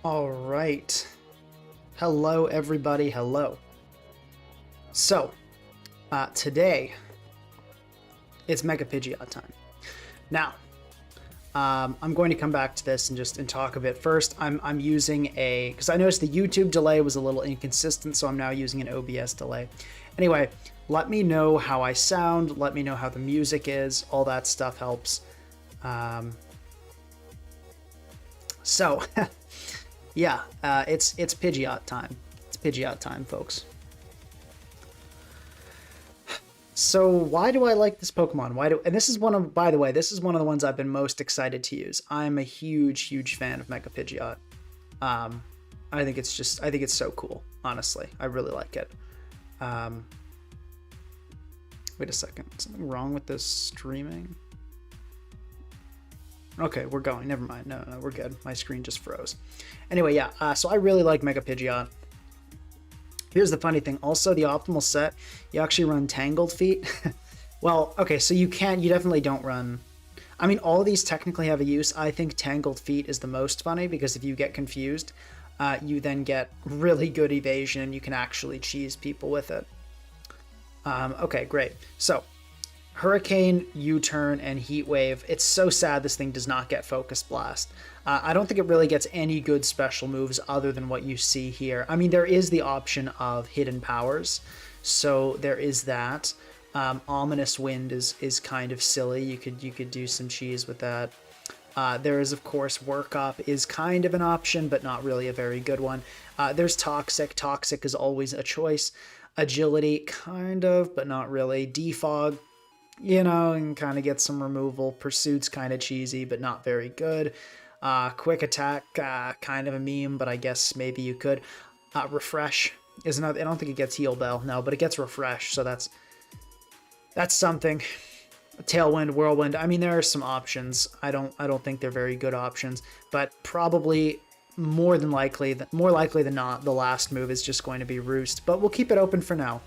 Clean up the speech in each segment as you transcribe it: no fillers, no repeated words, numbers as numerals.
All right. Hello, everybody. Hello. So, today it's Mega Pidgeot time. Now, I'm going to come back to this and talk a bit. First, I'm using because I noticed the YouTube delay was a little inconsistent, so I'm now using an OBS delay. Anyway, let me know how I sound. Let me know how the music is. All that stuff helps. So, yeah, it's Pidgeot time. It's Pidgeot time, folks. So why do I like this Pokemon? And this is by the way, this is one of the ones I've been most excited to use. I'm a huge fan of Mega Pidgeot. I think it's so cool, honestly. I really like it. Wait a second, something wrong with this streaming? Okay, we're going, never mind. No, we're good. My screen just froze. Anyway, yeah, so I really like Mega Pidgeot. Here's the funny thing. Also, the optimal set, you actually run Tangled Feet. Well, okay, so you definitely don't run... I mean, all of these technically have a use. I think Tangled Feet is the most funny because if you get confused, you then get really good evasion. You can actually cheese people with it. Okay, great. So, Hurricane, U-Turn, and Heat Wave. It's so sad this thing does not get Focus Blast. I don't think it really gets any good special moves other than what you see here. I mean, there is the option of hidden powers, so there is that. Ominous Wind is kind of silly. You could do some cheese with that. There is, of course, Work Up is kind of an option, but not really a very good one. There's Toxic. Toxic is always a choice. Agility, kind of, but not really. Defog, you know, and kind of get some removal. Pursuit's kind of cheesy, but not very good. Quick Attack, kind of a meme, but I guess maybe you could. Refresh is another. I don't think it gets Heal Bell, no, but it gets Refresh, so that's something. Tailwind, Whirlwind. I mean, there are some options. I don't think they're very good options, but probably more likely than not, the last move is just going to be Roost. But we'll keep it open for now.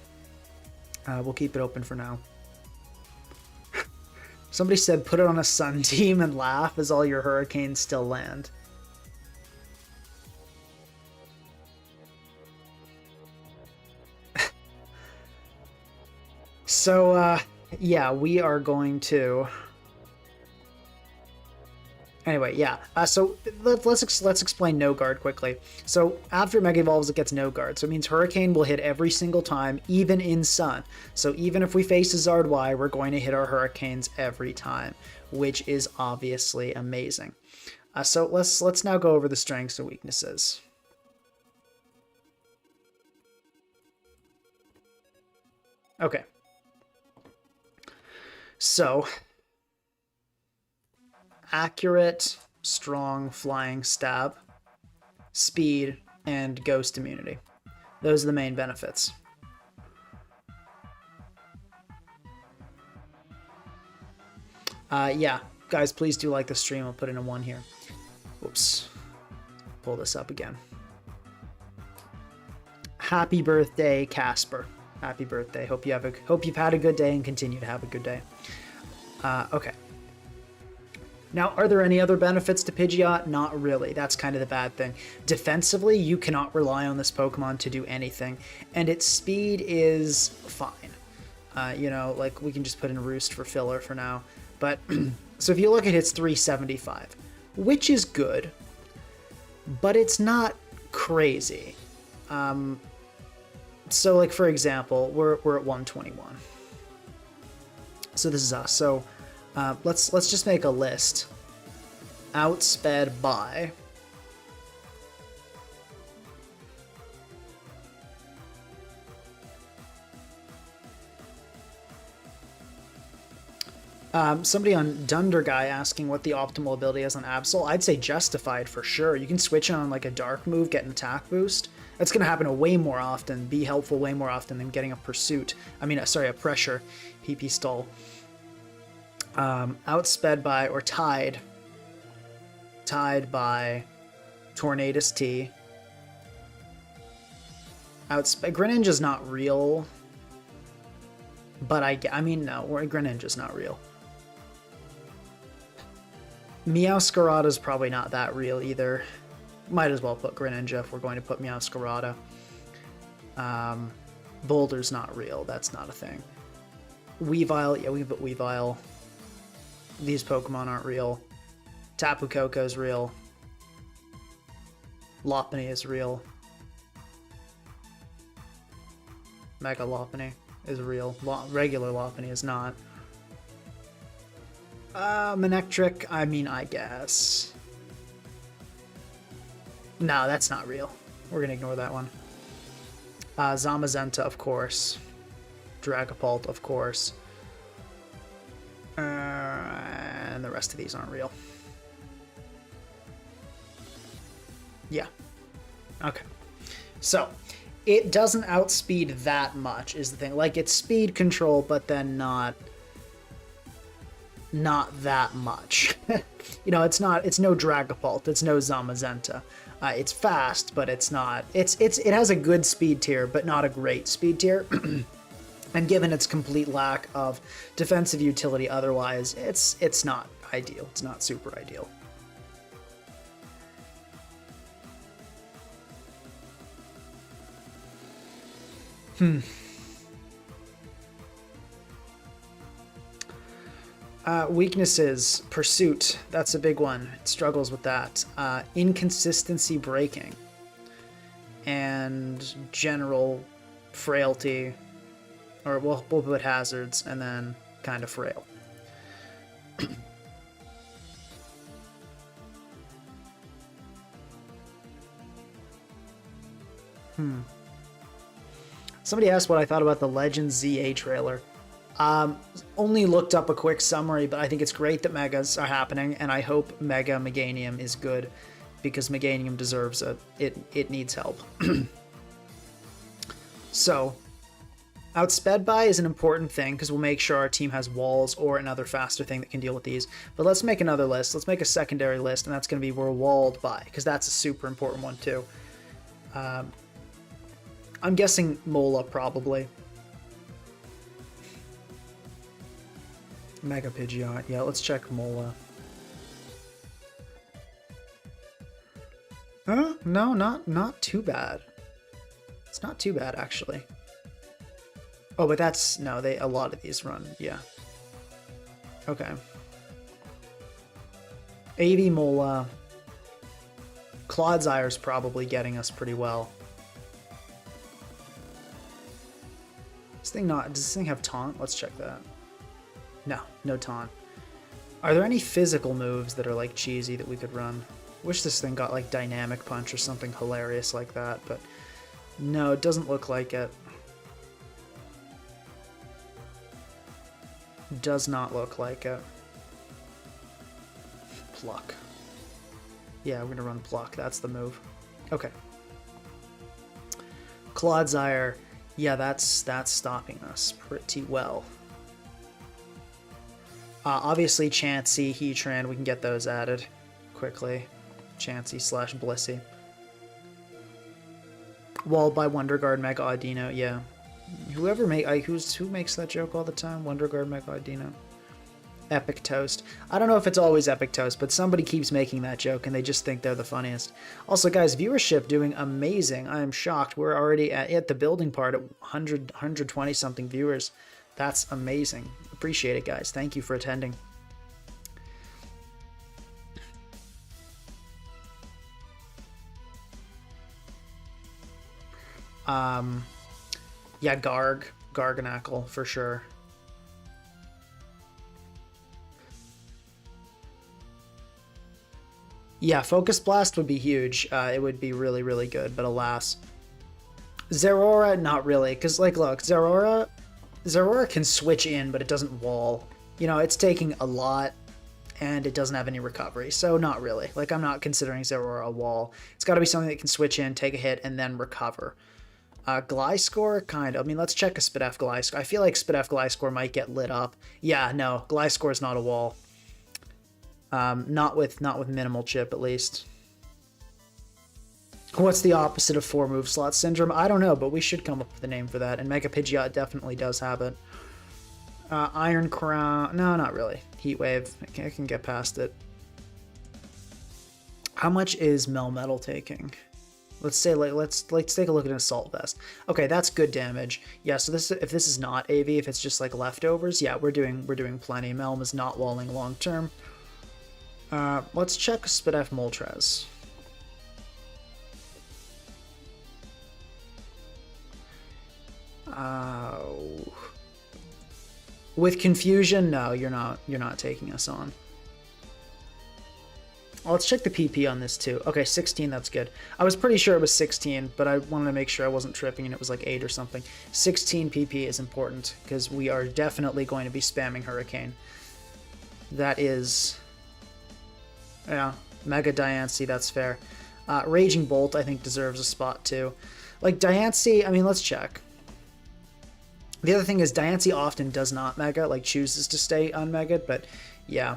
Somebody said put it on a Sun team and laugh as all your Hurricanes still land. So, yeah, we are going to... Anyway, yeah. So let's explain No Guard quickly. So after Mega Evolves, it gets No Guard. So it means Hurricane will hit every single time, even in Sun. So even if we face a Zard Y, we're going to hit our Hurricanes every time, which is obviously amazing. So let's now go over the strengths and weaknesses. Okay. So... accurate, strong, flying stab, speed, and ghost immunity. Those are the main benefits. Yeah, guys, please do like the stream. I'll put in a 1 here. Whoops. Pull this up again. Happy birthday, Casper. Happy birthday. Hope you've had a good day and continue to have a good day. Okay. Now, are there any other benefits to Pidgeot? Not really. That's kind of the bad thing. Defensively, you cannot rely on this Pokemon to do anything, and its speed is fine. You know, like, we can just put in Roost for filler for now. But, so if you look at its 375, which is good, but it's not crazy. So, like, for example, we're at 121. So this is us. So... let's just make a list. Outsped by. Somebody on Dunder Guy asking what the optimal ability is on Absol. I'd say Justified for sure. You can switch it on like a dark move, get an attack boost. That's going to happen way more often, be helpful way more often than getting a Pursuit. I mean, sorry, a Pressure PP Stall. Outsped by, or tied by Tornadus T. Greninja's not real, but I mean, no, Greninja's not real. Meowscarada's probably not that real either. Might as well put Greninja if we're going to put Meowscarada. Boulder's not real. That's not a thing. Weavile, yeah, we can put Weavile. These Pokemon aren't real. Tapu Koko's real. Lopunny is real. Mega Lopunny is real. Regular Lopunny is not. Manectric, I mean, I guess. No, that's not real. We're gonna ignore that one. Zamazenta, of course. Dragapult, of course. And the rest of these aren't real. Yeah. Okay. So, it doesn't outspeed that much, is the thing. Like, it's speed control, but then not that much. You know, it's no Dragapult, it's no Zamazenta. It's fast, but it's not. It has a good speed tier, but not a great speed tier. And given its complete lack of defensive utility, otherwise, it's not ideal. It's not super ideal. Weaknesses, Pursuit, that's a big one. It struggles with that. Inconsistency breaking. And general frailty. Or we'll put hazards, and then kind of frail. Somebody asked what I thought about the Legends ZA trailer. Only looked up a quick summary, but I think it's great that Megas are happening, and I hope Mega Meganium is good, because Meganium deserves it. It needs help. So, outsped by is an important thing, because we'll make sure our team has walls or another faster thing that can deal with these. But let's make another list. Let's make a secondary list, and that's going to be we're walled by, because that's a super important one too. I'm guessing Mola, probably. Mega Pidgeot. Yeah, let's check Mola. No, not too bad. It's not too bad, actually. Oh, but that's... No, a lot of these run, yeah. Okay. AV Mola. Clodzire's probably getting us pretty well. Does this thing have taunt? Let's check that. No taunt. Are there any physical moves that are like cheesy that we could run? Wish this thing got like dynamic punch or something hilarious like that, but no, it doesn't look like it. Does not look like it. Pluck. Yeah, we're gonna run Pluck. That's the move. Okay. Clodsire. Yeah, that's stopping us pretty well. Obviously, Chansey, Heatran, we can get those added quickly. Chansey / Blissey. Walled by Wonder Guard, Mega Audino, yeah. Who makes that joke all the time? Wonder Guard, Mega Audino. Epic Toast. I don't know if it's always Epic Toast, but somebody keeps making that joke and they just think they're the funniest. Also, guys, viewership doing amazing. I am shocked. We're already at the building part at 120 something viewers. That's amazing. Appreciate it, guys. Thank you for attending. Yeah, Garganackle for sure. Yeah, Focus Blast would be huge. It would be really, really good, but alas. Zeraora, not really, because, like, look, Zeraora can switch in, but it doesn't wall. You know, it's taking a lot, and it doesn't have any recovery, so not really. Like, I'm not considering Zeraora a wall. It's got to be something that can switch in, take a hit, and then recover. Gliscor, kind of. I mean, let's check a Spidef Gliscor. I feel like Spidef Gliscor might get lit up. Yeah, no, Gliscor is not a wall. Not with minimal chip, at least. What's the opposite of 4 move slot syndrome? I don't know, but we should come up with a name for that, and Mega Pidgeot definitely does have it. Iron Crown, no, not really. Heat Wave, I can get past it. How much is Melmetal taking? Let's say let's take a look at an Assault Vest. Okay, that's good damage. Yeah, so this, if this is not AV, if it's just like leftovers, yeah, we're doing plenty. Melm is not walling long term. Let's check Spadef Moltres. With Confusion, no, you're not taking us on. Well, let's check the PP on this too. Okay, 16, that's good. I was pretty sure it was 16, but I wanted to make sure I wasn't tripping and it was like 8 or something. 16 PP is important because we are definitely going to be spamming Hurricane. That is... yeah, Mega Diancie, that's fair. Raging Bolt, I think, deserves a spot too. Like, Diancie, I mean, let's check. The other thing is Diancie often does not Mega, like chooses to stay unmega'd, but yeah.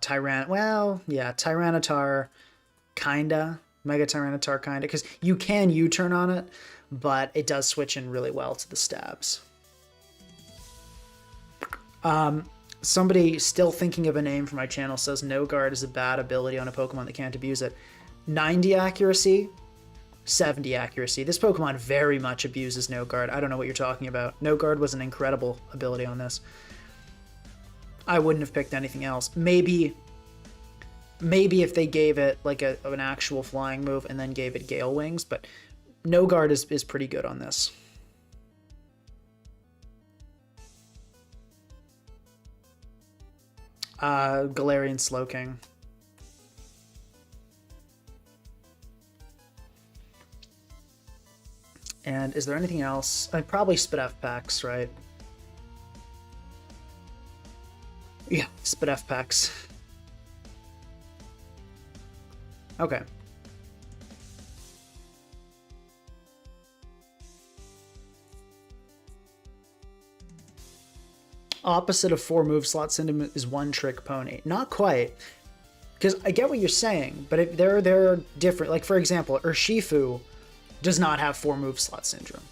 Tyranitar, kinda. Mega Tyranitar, kinda. Because you can U-turn on it, but it does switch in really well to the stabs. Somebody still thinking of a name for my channel says No Guard is a bad ability on a Pokemon that can't abuse it. 90 accuracy, 70 accuracy. This Pokemon very much abuses No Guard. I don't know what you're talking about. No Guard was an incredible ability on this. I wouldn't have picked anything else. Maybe if they gave it like an actual flying move and then gave it Gale Wings, but No Guard is pretty good on this. Galarian Slowking. And is there anything else? Probably Spadef packs, right? Yeah, Spadef packs. Okay. Opposite of 4 move slot syndrome is One Trick Pony. Not quite. Because I get what you're saying, but if they're different. Like, for example, Urshifu does not have 4 move slot syndrome.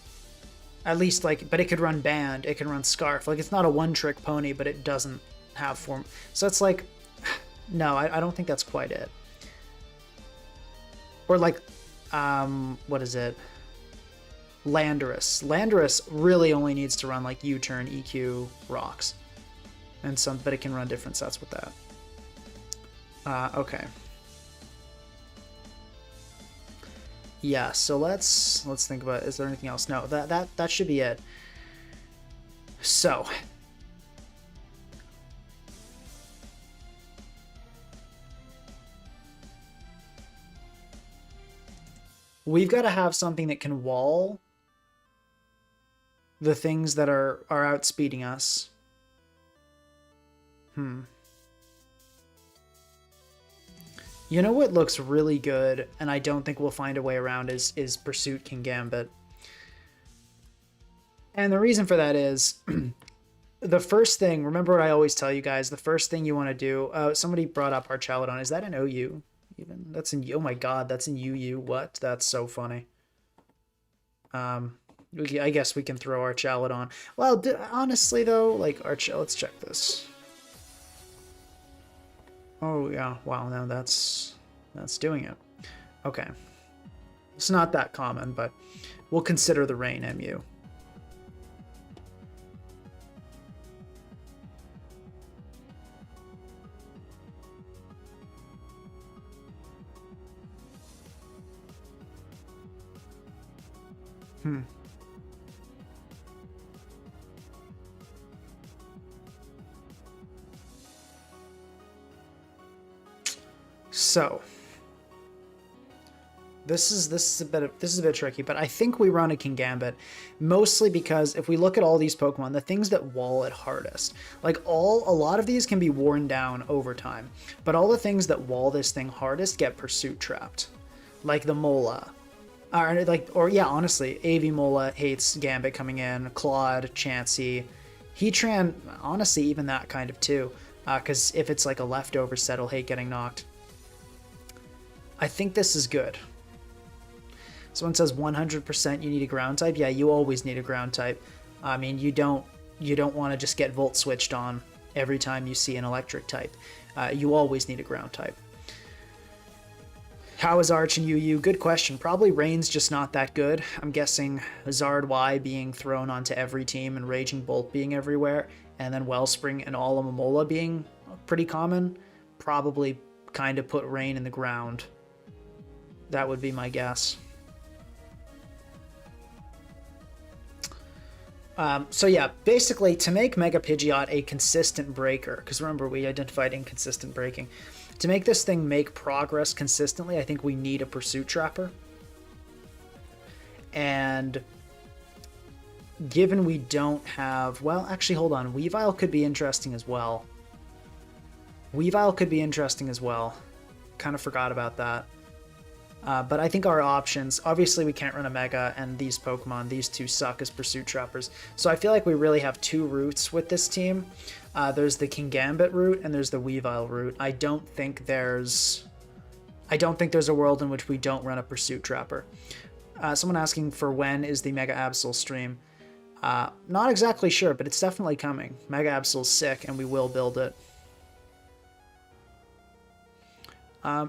At least, like, but it could run Band, it can run Scarf. Like, it's not a One-Trick Pony, but it doesn't have 4. So it's like, no, I don't think that's quite it. Or like, what is it? Landorus. Landorus really only needs to run like U-turn, EQ, Rocks, and some, but it can run different sets with that. Okay. Yeah, so let's think about, is there anything else? No, that should be it. So we've got to have something that can wall the things that are outspeeding us. You know what looks really good, and I don't think we'll find a way around, is Pursuit Kingambit. And the reason for that is, the first thing, remember what I always tell you guys, the first thing you want to do, somebody brought up Archaludon. Is that an OU? Even? That's in, oh my god, that's in UU. What? That's so funny. I guess we can throw Archaludon. Well, honestly though, like let's check this. Oh yeah, wow, now that's doing it. Okay. It's not that common, but we'll consider the Rain MU. So this is a bit tricky, but I think we run a Kingambit, mostly because if we look at all these Pokemon, the things that wall it hardest, like a lot of these can be worn down over time, but all the things that wall this thing hardest get Pursuit trapped, like the Mola, or yeah, honestly, AV Mola hates Gambit coming in, Claude, Chansey, Heatran, honestly, even that kind of too, because if it's like a leftover set, it'll hate getting knocked. I think this is good. Someone says 100% you need a ground type. Yeah, you always need a ground type. I mean, you don't want to just get Volt switched on every time you see an electric type. You always need a ground type. How is Arch and UU? Good question. Probably Rain's just not that good. I'm guessing Zard Y being thrown onto every team and Raging Bolt being everywhere, and then Wellspring and Alomomola being pretty common, probably kind of put Rain in the ground. That would be my guess. So yeah, basically to make Mega Pidgeot a consistent breaker, because remember we identified inconsistent breaking, to make this thing make progress consistently, I think we need a Pursuit Trapper. And given we don't have, well, actually hold on, Weavile could be interesting as well. Weavile could be interesting as well. Kind of forgot about that. But I think our options, obviously we can't run a Mega, and these Pokemon, these two suck as Pursuit Trappers. So I feel like we really have two routes with this team. There's the Kingambit route, and there's the Weavile route. I don't think there's a world in which we don't run a Pursuit Trapper. Someone asking for when is the Mega Absol stream. Not exactly sure, but it's definitely coming. Mega Absol's sick, and we will build it.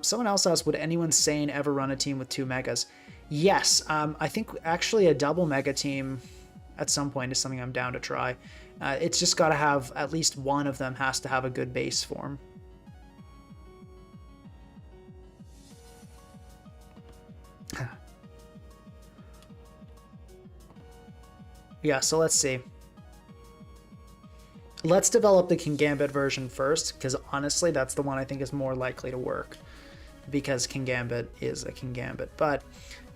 Someone else asked, would anyone sane ever run a team with 2 Megas? Yes, I think actually a double Mega team at some point is something I'm down to try. It's just got to have, at least one of them has to have a good base form. Yeah, so let's see. Let's develop the Kingambit version first, because honestly, that's the one I think is more likely to work, because Kingambit is a Kingambit. But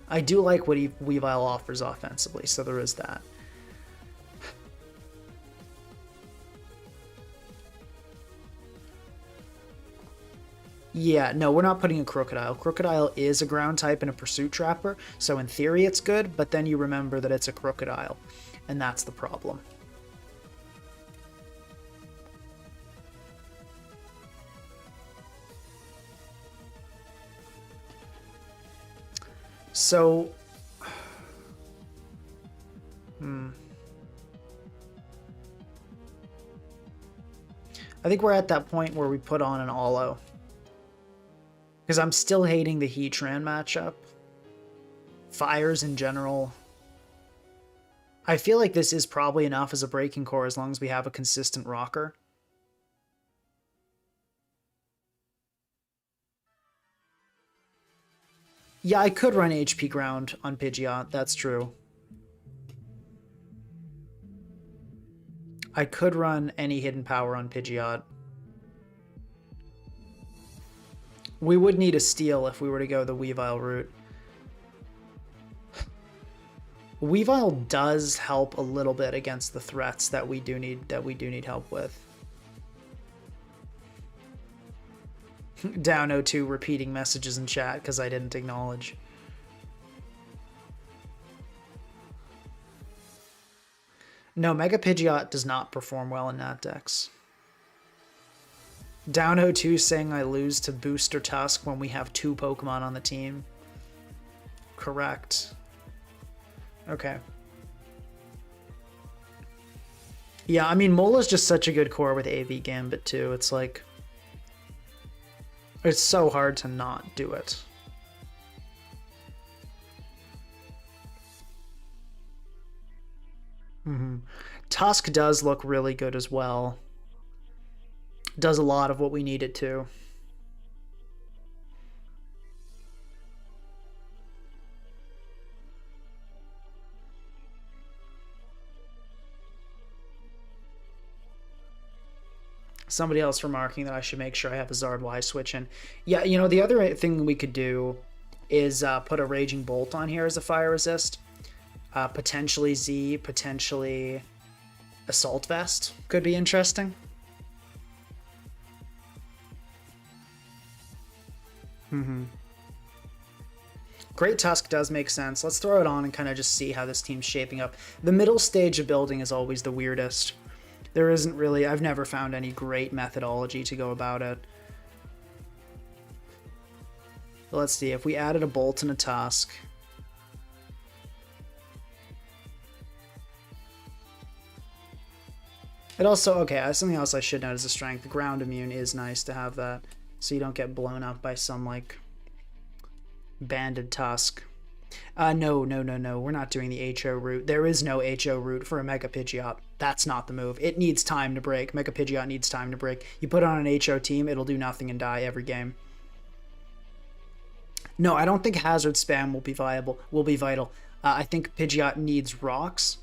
I do like what Weavile offers offensively, so there is that. Yeah, no, we're not putting a Crocodile. Crocodile is a ground type and a Pursuit Trapper, so in theory it's good, but then you remember that it's a Crocodile, and that's the problem. So, I think we're at that point where we put on an Olo. Because I'm still hating the Heatran matchup. Fires in general. I feel like this is probably enough as a breaking core as long as we have a consistent rocker. Yeah, I could run HP Ground on Pidgeot, that's true. I could run any Hidden Power on Pidgeot. We would need a Steel if we were to go the Weavile route. Weavile does help a little bit against the threats that we do need help with. Down 02 repeating messages in chat because I didn't acknowledge. No, Mega Pidgeot does not perform well in Nat decks. Down 02 saying I lose to Booster Tusk when we have 2 Pokemon on the team. Correct. Okay. Yeah, I mean, Mola's just such a good core with AV Gambit too. It's like... it's so hard to not do it. Tusk does look really good as well. Does a lot of what we need it to. Somebody else remarking that I should make sure I have a Zard Y switch in. Yeah, you know, the other thing we could do is put a Raging Bolt on here as a fire resist. Potentially Z, potentially Assault Vest could be interesting. Great Tusk does make sense. Let's throw it on and kind of just see how this team's shaping up. The middle stage of building is always the weirdest. There isn't really, I've never found any great methodology to go about it. But let's see, if we added a Bolt and a Tusk. It also, okay, something else I should note is the strength. The ground immune is nice to have that, so you don't get blown up by some, like, banded tusk. No. We're not doing the HO route. There is no HO route for a Mega Pidgeot. That's not the move. It needs time to break. Mega Pidgeot needs time to break. You put it on an HO team, it'll do nothing and die every game. No, I don't think Hazard Spam will be vital. I think Pidgeot needs rocks.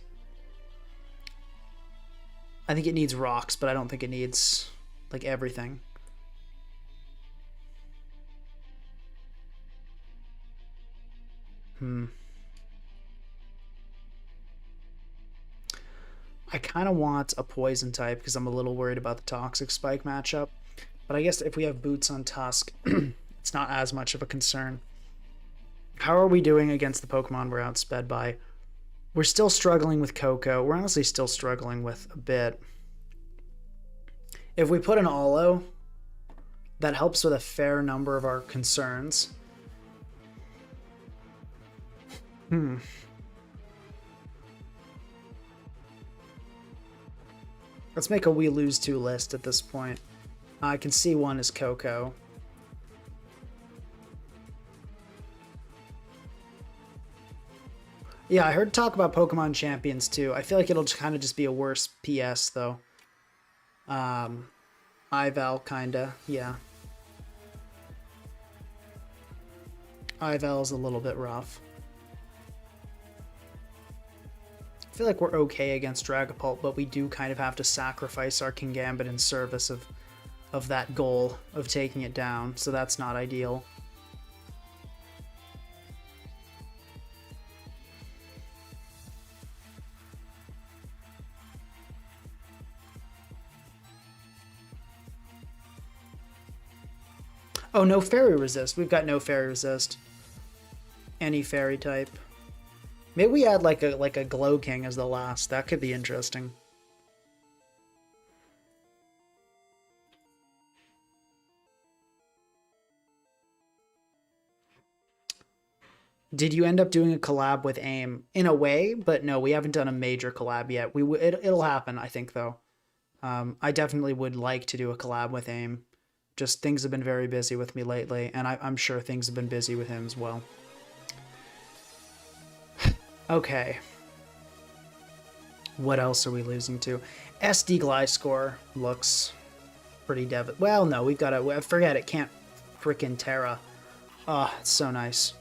I think it needs rocks, but I don't think it needs, like, everything. I kind of want a poison type because I'm a little worried about the toxic spike matchup. But I guess if we have boots on Tusk, it's not as much of a concern. How are we doing against the Pokemon we're outsped by? We're still struggling with Coco. We're honestly still struggling with a bit. If we put an Olo, that helps with a fair number of our concerns. Let's make a we lose to list at this point. I can see one is Coco. Yeah, I heard talk about Pokemon Champions too. I feel like it'll kind of just be a worse PS though. Ival kinda, yeah. Ival's a little bit rough. I feel like we're okay against Dragapult, but we do kind of have to sacrifice our Kingambit in service of that goal of taking it down, so that's not ideal. Oh, no Fairy Resist. We've got no Fairy Resist. Any Fairy type. Maybe we add like a Glow King as the last. That could be interesting. Did you end up doing a collab with AIM? In a way, but no, we haven't done a major collab yet. It'll happen, I think, though. I definitely would like to do a collab with AIM. Just things have been very busy with me lately, and I'm sure things have been busy with him as well. Okay. What else are we losing to? SD Gliscor looks pretty well, no, we've got to... Forget it. Can't frickin' Terra. Oh, it's so nice.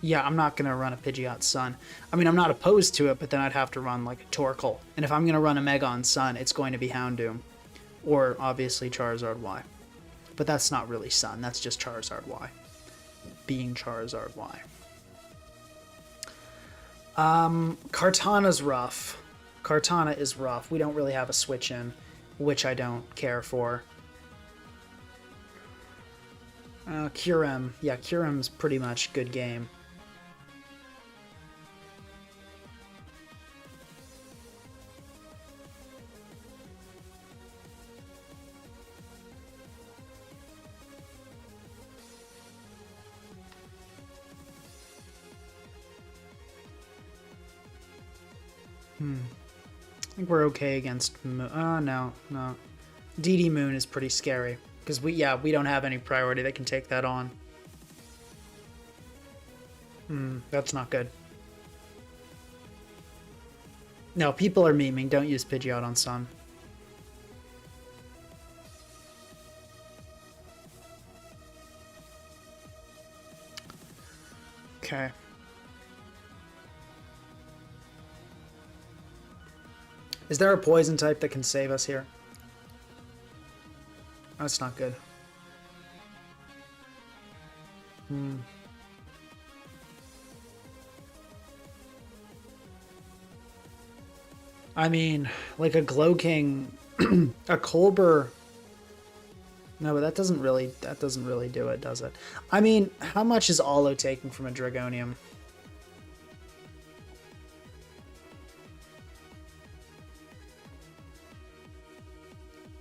Yeah, I'm not going to run a Pidgeot Sun. I mean, I'm not opposed to it, but then I'd have to run, like, a Torkoal. And if I'm going to run a Megon Sun, it's going to be Houndoom. Or, obviously, Charizard Y. But that's not really Sun, that's just Charizard Y. Being Charizard Y. Kartana's rough. Kartana is rough. We don't really have a switch in, which I don't care for. Kyurem. Yeah, Kyurem's pretty much good game. I think we're okay against Moon. Oh, no. DD Moon is pretty scary. Because we don't have any priority that can take that on. That's not good. No, people are memeing. Don't use Pidgeot on Sun. Okay. Is there a poison type that can save us here? That's not good. I mean, like a Glow King, a Colbur. No, but that doesn't really do it, does it? I mean, how much is Olo taking from a Dragonium?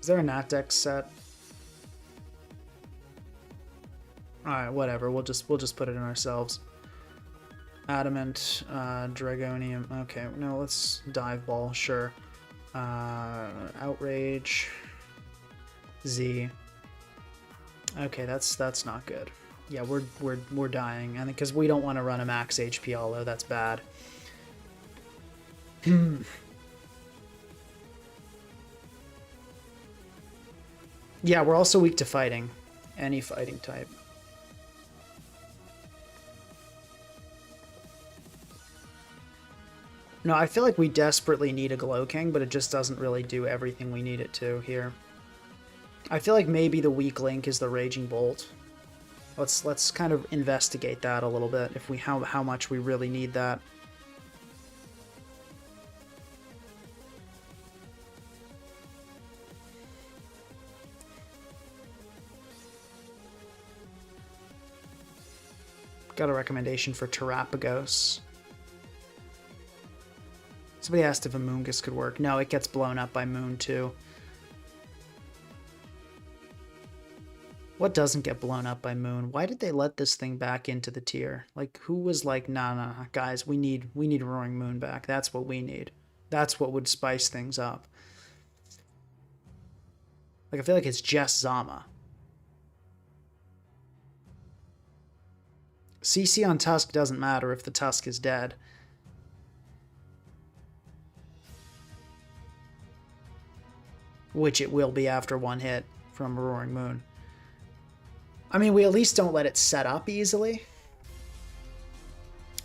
Is there a Nat Dex set? Alright, whatever. We'll just put it in ourselves. Adamant, Dragonium. Okay, no, let's Dive Ball, sure. Outrage. Z. Okay, that's not good. Yeah, we're dying, and because we don't want to run a max HP Hollow, that's bad. Yeah, we're also weak to fighting. Any fighting type. No, I feel like we desperately need a Glow King, but it just doesn't really do everything we need it to here. I feel like maybe the weak link is the Raging Bolt. Let's kind of investigate that a little bit, if we how much we really need that. Got a recommendation for Terapagos. Somebody asked if a Moongus could work. No, it gets blown up by Moon too. What doesn't get blown up by Moon? Why did they let this thing back into the tier? Like, who was like, nah, guys, we need Roaring Moon back. That's what we need. That's what would spice things up. Like, I feel like it's just Zama. CC on Tusk doesn't matter if the Tusk is dead. Which it will be after one hit from Roaring Moon. I mean, we at least don't let it set up easily.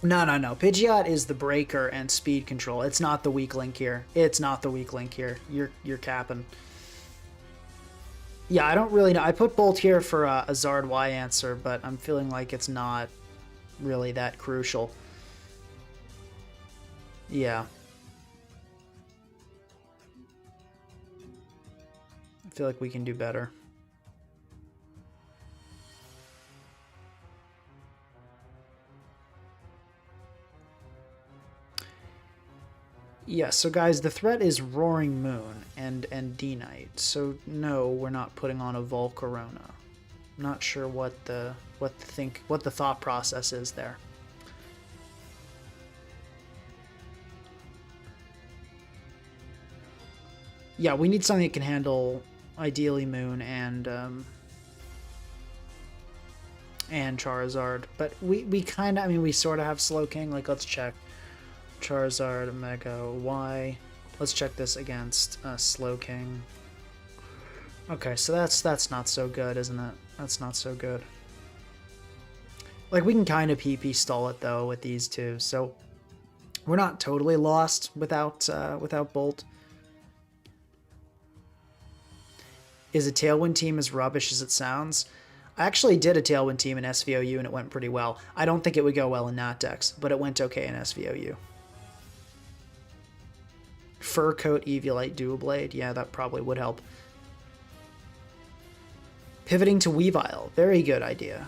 No. Pidgeot is the breaker and speed control. It's not the weak link here. It's not the weak link here. You're capping. Yeah, I don't really know. I put Bolt here for a Zard Y answer, but I'm feeling like it's not really that crucial. Yeah. I feel like we can do better. Yeah, so guys, the threat is Roaring Moon and D-Knight. So no, we're not putting on a Volcarona. I'm not sure what the thought process is there. Yeah, we need something that can handle ideally Moon and Charizard. But we kind of, I mean, we sort of have Slowking. Like, let's check. Charizard, Mega, Y. Let's check this against Slowking. Okay, so that's not so good, isn't it? That's not so good. Like, we can kind of PP stall it though with these two, so we're not totally lost without Bolt. Is a Tailwind team as rubbish as it sounds? I actually did a Tailwind team in SVOU and it went pretty well. I don't think it would go well in Natdex, but it went okay in SVOU. Fur Coat, Eviolite, Dual Blade. Yeah, that probably would help. Pivoting to Weavile. Very good idea.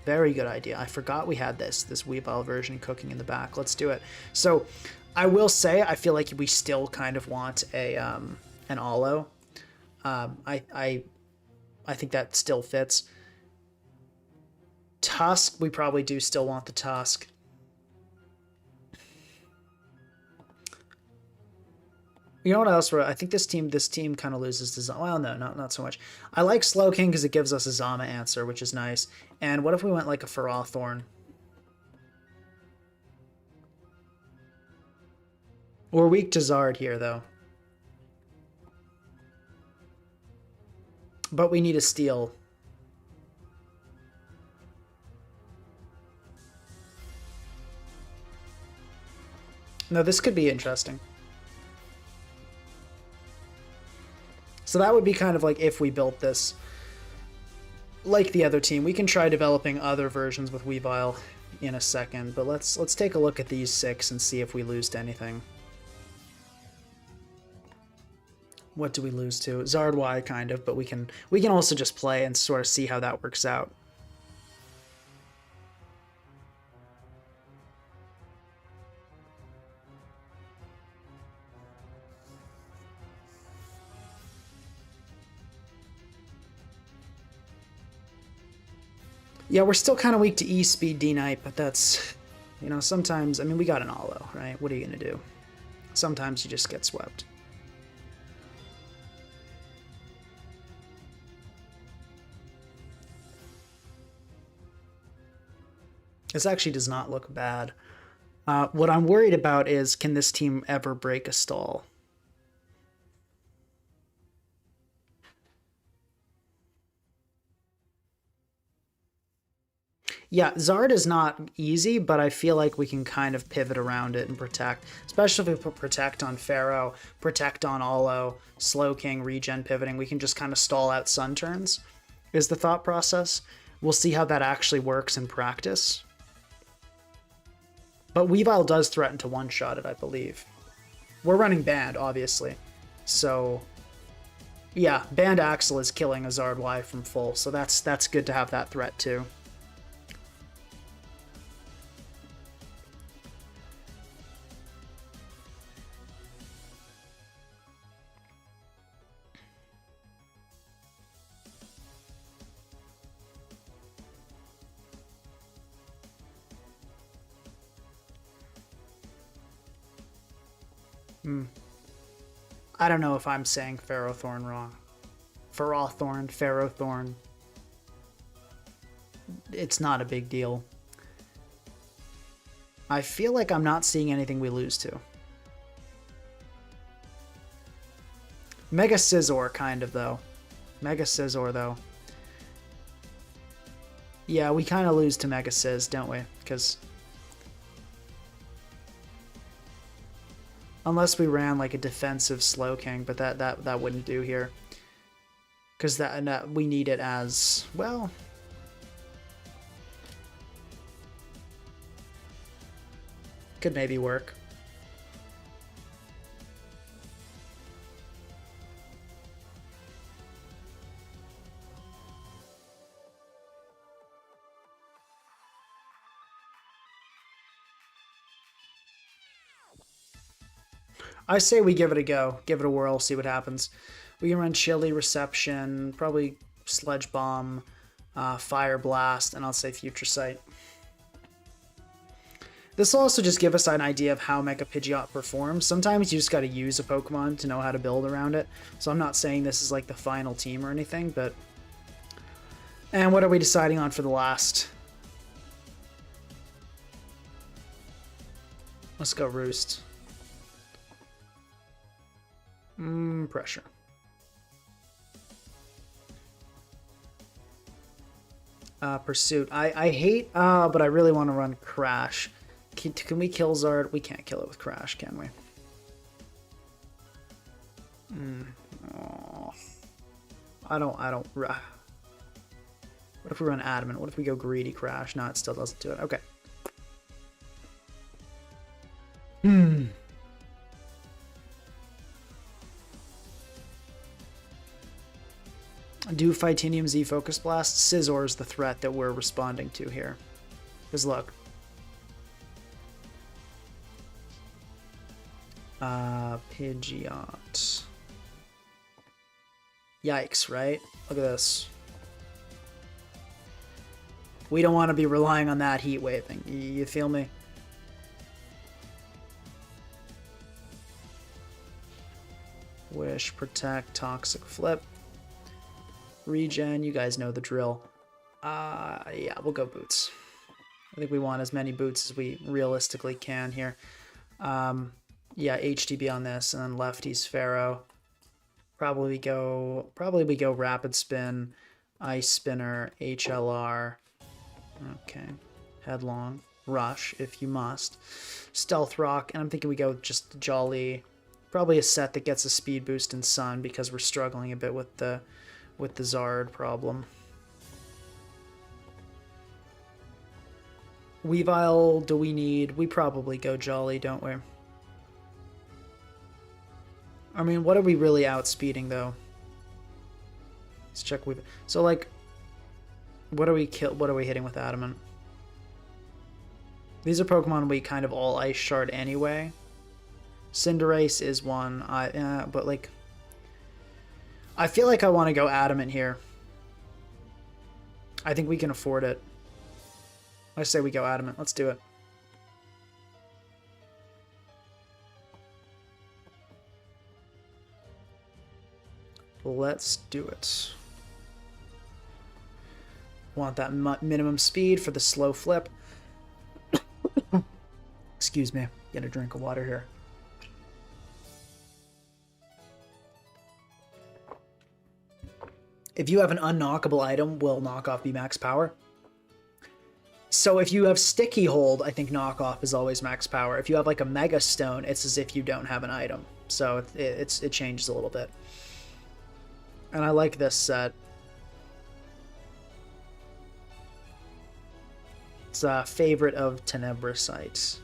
Very good idea. I forgot we had this Weavile version cooking in the back. Let's do it. So, I will say, I feel like we still kind of want a an Aloe. I think that still fits. Tusk, we probably do still want the Tusk. You know what else? I think this team kind of loses to Zama. Well, no, not so much. I like Slowking because it gives us a Zama answer, which is nice. And what if we went like a Ferrothorn? We're weak to Zard here, though. But we need a Steel. No, this could be interesting. So that would be kind of like if we built this like the other team. We can try developing other versions with Weavile in a second, but let's take a look at these 6 and see if we lose to anything. What do we lose to? Zard Y, kind of, but we can also just play and sort of see how that works out. Yeah, we're still kind of weak to E-Speed D-Knight, but that's, you know, sometimes, I mean, we got an Olo, right? What are you going to do? Sometimes you just get swept. This actually does not look bad. What I'm worried about is, can this team ever break a stall? Yeah, Zard is not easy, but I feel like we can kind of pivot around it and protect. Especially if we put protect on Pharaoh, protect on Olo, Slow King, regen pivoting. We can just kind of stall out Sun turns, is the thought process. We'll see how that actually works in practice. But Weavile does threaten to one-shot it, I believe. We're running Band, obviously. So, yeah, Band Axel is killing a Zard Y from full, so that's good to have that threat too. I don't know if I'm saying Ferrothorn wrong. Ferrothorn. It's not a big deal. I feel like I'm not seeing anything we lose to. Mega Scizor, kind of, though. Mega Scizor, though. Yeah, we kind of lose to Mega Sizz, don't we? Because unless we ran like a defensive Slow King, but that wouldn't do here. Because that we need it as, well... Could maybe work. I say we give it a go. Give it a whirl, see what happens. We can run Chilly, Reception, probably Sledge Bomb, Fire Blast, and I'll say Future Sight. This will also just give us an idea of how Mega Pidgeot performs. Sometimes you just got to use a Pokemon to know how to build around it. So I'm not saying this is like the final team or anything, but... And what are we deciding on for the last? Let's go Roost. Pressure. Pursuit. I hate, but I really want to run Crash. Can we kill Zard? We can't kill it with Crash, can we? Oh. I don't... What if we run Adamant? What if we go Greedy Crash? No, it still doesn't do it. Okay. Do Fightinium Z Focus Blast? Scizor is the threat that we're responding to here. Because look. Pidgeot. Yikes, right? Look at this. We don't want to be relying on that heat waving. You feel me? Wish, Protect, Toxic Flip. Regen, you guys know the drill. Yeah, we'll go Boots. I think we want as many Boots as we realistically can here. Yeah, HTB on this, and then lefty's Pharaoh. Probably we go Rapid Spin, Ice Spinner, HLR. Okay, Headlong, Rush if you must. Stealth Rock, and I'm thinking we go just Jolly. Probably a set that gets a speed boost in Sun because we're struggling a bit with the Zard problem. Weavile, do we need? We probably go Jolly, don't we? I mean, what are we really outspeeding though? Let's check Weavile. So like, what are we hitting with Adamant? These are Pokemon we kind of all Ice Shard anyway. Cinderace is one, but like, I feel like I want to go Adamant here. I think we can afford it. I say we go Adamant. Let's do it. Let's do it. Want that minimum speed for the slow flip. Excuse me. Get a drink of water here. If you have an unknockable item, will knockoff be max power? So if you have sticky hold, I think knockoff is always max power. If you have like a mega stone, it's as if you don't have an item. So it changes a little bit. And I like this set. It's a favorite of Tenebrosite.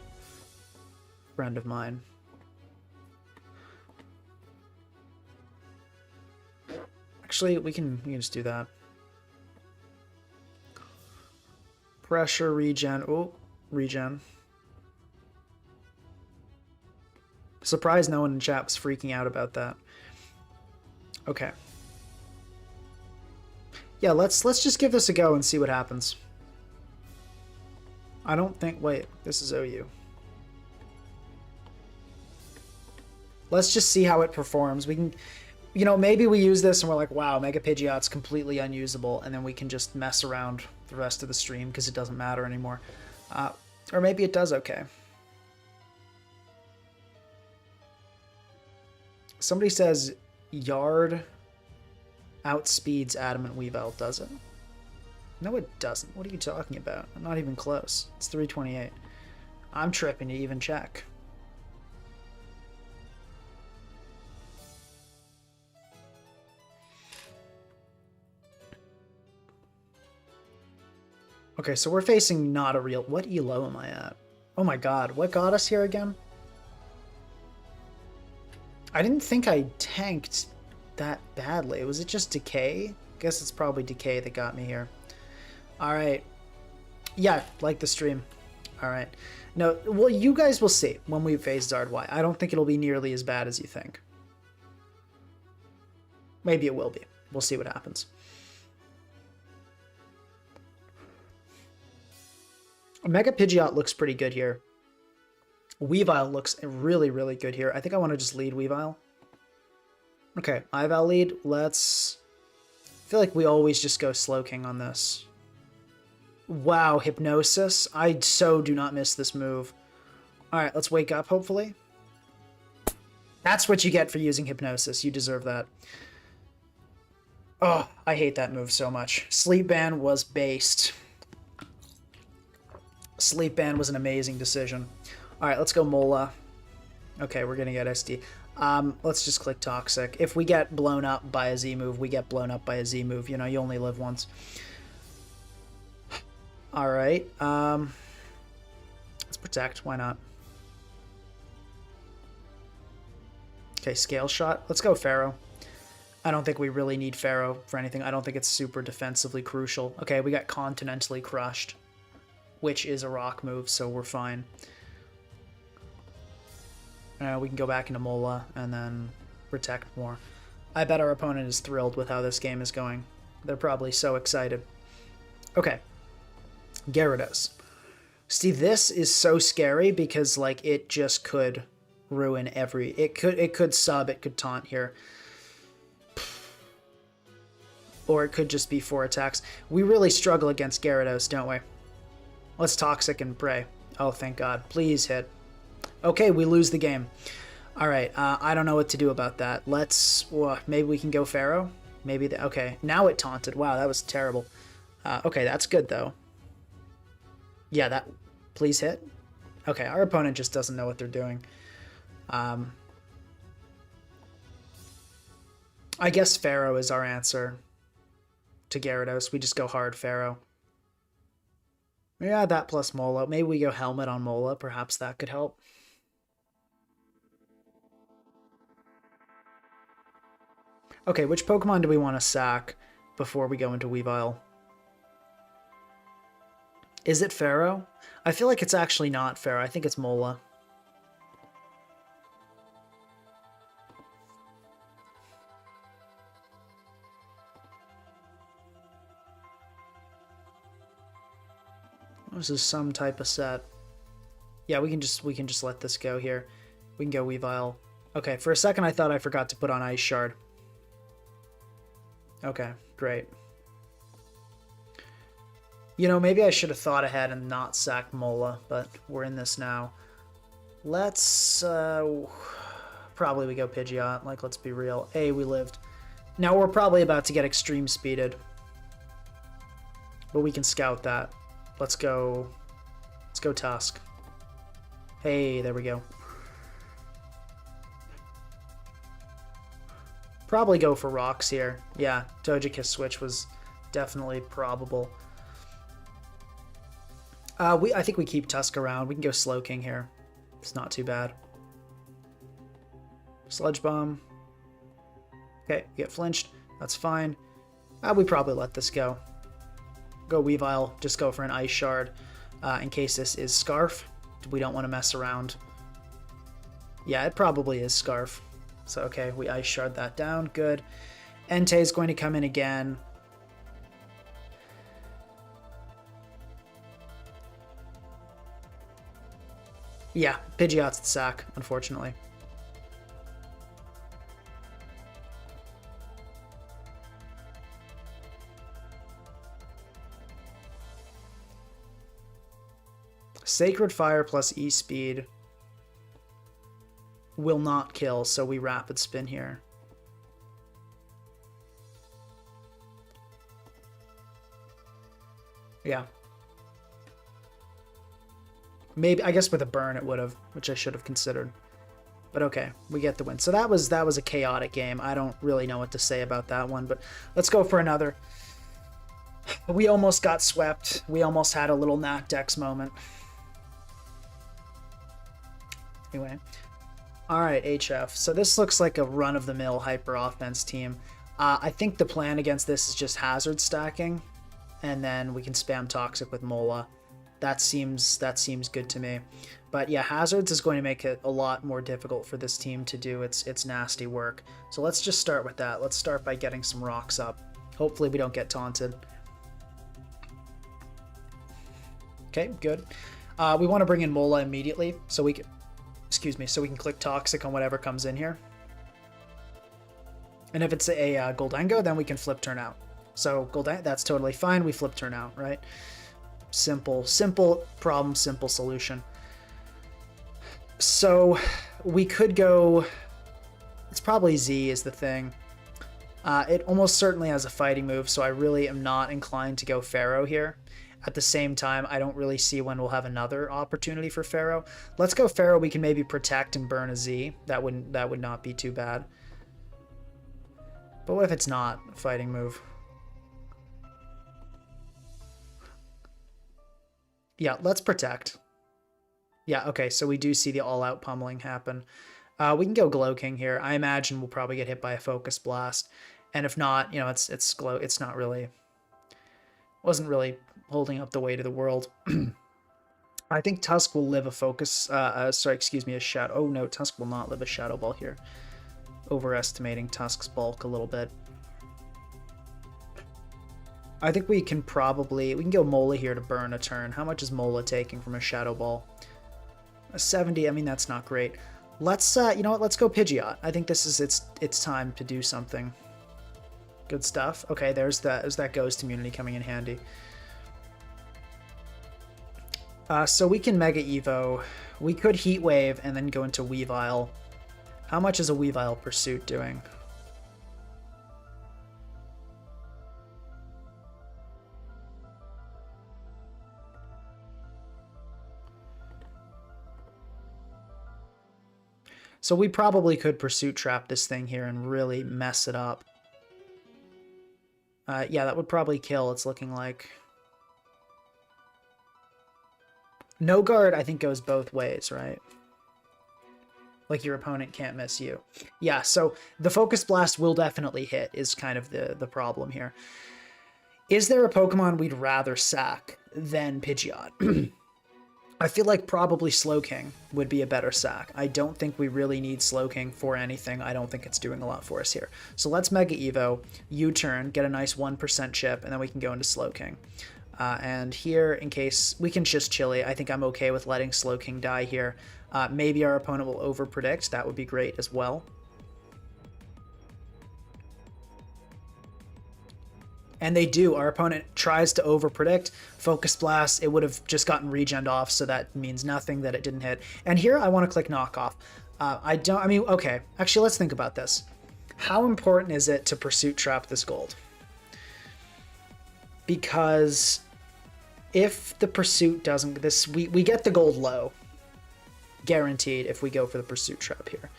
Friend of mine. Actually, we can just do that. Pressure, regen. Oh, regen. Surprised no one in chat was freaking out about that. Okay. Yeah, let's just give this a go and see what happens. I don't think... Wait, this is OU. Let's just see how it performs. We can... You know, maybe we use this and we're like, wow, Mega Pidgeot's completely unusable, and then we can just mess around the rest of the stream because it doesn't matter anymore. Or maybe it does okay. Somebody says Yard outspeeds Adamant Weavile, does it? No, it doesn't. What are you talking about? I'm not even close. It's 328. I'm tripping to even check. Okay, so we're facing not a real... What elo am I at? Oh my god, what got us here again? I didn't think I tanked that badly. Was it just Decay? Guess it's probably Decay that got me here. Alright. Yeah, like the stream. Alright. No, well, you guys will see when we face Zardwai. I don't think it'll be nearly as bad as you think. Maybe it will be. We'll see what happens. Mega Pidgeot looks pretty good here. Weavile looks really, really good here. I think I want to just lead Weavile. Okay, Ival lead. Let's... I feel like we always just go Slowking on this. Wow, Hypnosis. I so do not miss this move. Alright, let's wake up, hopefully. That's what you get for using Hypnosis. You deserve that. Oh, I hate that move so much. Sleep Ban was based. Sleep Ban was an amazing decision. Alright, let's go Mola. Okay, we're gonna get SD. Let's just click Toxic. If we get blown up by a Z move, we get blown up by a Z move. You know, you only live once. Alright, let's Protect. Why not? Okay, Scale Shot. Let's go Pharaoh. I don't think we really need Pharaoh for anything. I don't think it's super defensively crucial. Okay, we got Continentally Crushed, which is a rock move, so we're fine. We can go back into Mola and then protect more. I bet our opponent is thrilled with how this game is going. They're probably so excited. Okay. Gyarados. See, this is so scary because, like, it just could ruin every... It could sub, it could taunt here. Or it could just be 4 attacks. We really struggle against Gyarados, don't we? Let's Toxic and pray. Oh, thank God. Please hit. Okay, we lose the game. Alright, I don't know what to do about that. Let's... maybe we can go Pharaoh? Maybe... okay, now it taunted. Wow, that was terrible. Okay, that's good, though. Yeah, that... Please hit? Okay, our opponent just doesn't know what they're doing. I guess Pharaoh is our answer to Gyarados. We just go hard Pharaoh. Yeah, that plus Mola. Maybe we go Helmet on Mola. Perhaps that could help. Okay, which Pokemon do we want to sack before we go into Weavile? Is it Pharaoh? I feel like it's actually not Pharaoh. I think it's Mola. This is some type of set. Yeah, we can just let this go here. We can go Weavile. Okay, for a second I thought I forgot to put on Ice Shard. Okay, great. You know, maybe I should have thought ahead and not sacked Mola, but we're in this now. Let's, probably we go Pidgeot, like, let's be real. Hey, we lived. Now we're probably about to get extreme speeded. But we can scout that. Let's go Tusk. Hey, there we go. Probably go for rocks here. Yeah, Togekiss switch was definitely probable. I think we keep Tusk around. We can go Slowking here. It's not too bad. Sludge Bomb. Okay, we get flinched. That's fine. We probably let this go. Go Weavile. Just go for an Ice Shard in case this is Scarf. We don't want to mess around. Yeah, it probably is Scarf. So, okay, we Ice Shard that down. Good. Entei is going to come in again. Yeah, Pidgeot's the sack, unfortunately. Sacred Fire plus E-Speed will not kill, so we Rapid Spin here. Yeah. Maybe, I guess with a burn it would have, which I should have considered. But okay, we get the win. So that was a chaotic game. I don't really know what to say about that one, but let's go for another. We almost got swept. We almost had a little Nat Dex moment. Anyway. Alright, HF. So this looks like a run-of-the-mill hyper offense team. I think the plan against this is just hazard stacking, and then we can spam Toxic with Mola. That seems good to me. But yeah, hazards is going to make it a lot more difficult for this team to do its nasty work. So let's just start with that. Let's start by getting some rocks up. Hopefully we don't get taunted. Okay, good. We want to bring in Mola immediately, so we can, so we can click Toxic on whatever comes in here. And if it's a Goldengo, then we can flip turn out. So Goldengo, that's totally fine. We flip turn out, right? Simple problem, simple solution. So we could go, it's probably Z is the thing. It almost certainly has a fighting move, so I really am not inclined to go Pharaoh here. At the same time, I don't really see when we'll have another opportunity for Pharaoh. Let's go Pharaoh. We can maybe protect and burn a Z. That would not be too bad. But what if it's not a fighting move? Yeah, let's protect. Yeah, okay, so we do see the all-out pummeling happen. We can go Glow King here. I imagine we'll probably get hit by a Focus Blast. And if not, you know, it's not really, wasn't really holding up the weight of the world. I think Tusk will live a Focus, a Shadow. Oh no, Tusk will not live a Shadow Ball here. Overestimating Tusk's bulk a little bit. I think we can go Mola here to burn a turn. How much is Mola taking from a Shadow Ball? A 70, I mean, that's not great. Let's, you know what, let's go Pidgeot. I think this is its time to do something. Good stuff. Okay, there's that Ghost immunity coming in handy. So we can Mega Evo. We could Heat Wave and then go into Weavile. How much is a Weavile Pursuit doing? So we probably could Pursuit Trap this thing here and really mess it up. Yeah, that would probably kill, it's looking like. No Guard, I think, goes both ways, right? Like, your opponent can't miss you. Yeah, so the Focus Blast will definitely hit, is kind of the problem here. Is there a Pokemon we'd rather sack than Pidgeot? I feel like probably Slowking would be a better sack. I don't think we really need Slowking for anything. I don't think it's doing a lot for us here. So let's Mega Evo, U-turn, get a nice 1% chip, and then we can go into Slowking. And here, in case we can just Chili, I think I'm okay with letting Slowking die here. Maybe our opponent will overpredict. That would be great as well. And they do. Our opponent tries to overpredict. Focus Blast, it would have just gotten regened off, so that means nothing that it didn't hit. And here I want to click Knockoff. Okay. Actually, let's think about this. How important is it to Pursuit Trap this gold? Because if the Pursuit doesn't... we get the gold low. Guaranteed if we go for the Pursuit Trap here.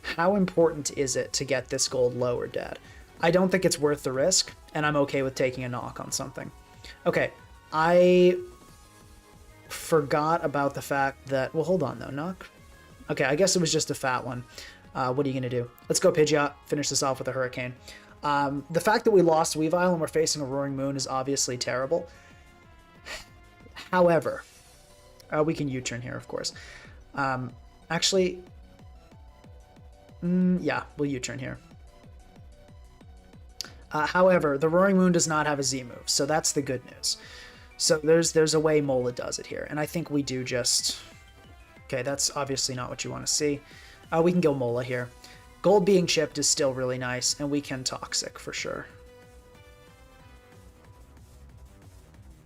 How important is it to get this gold low or dead? I don't think it's worth the risk, and I'm okay with taking a knock on something. Okay, I forgot about the fact that... Well, hold on, though. Knock? Okay, I guess it was just a fat one. What are you going to do? Let's go Pidgeot. Finish this off with a Hurricane. The fact that we lost Weavile and we're facing a Roaring Moon is obviously terrible. However, we can U-turn here, of course. Actually, yeah, we'll U-turn here. However, the Roaring Moon does not have a Z move, so that's the good news. So there's a way Mola does it here, and I think we do just... Okay, that's obviously not what you want to see. We can go Mola here. Gold being chipped is still really nice, and we can Toxic for sure.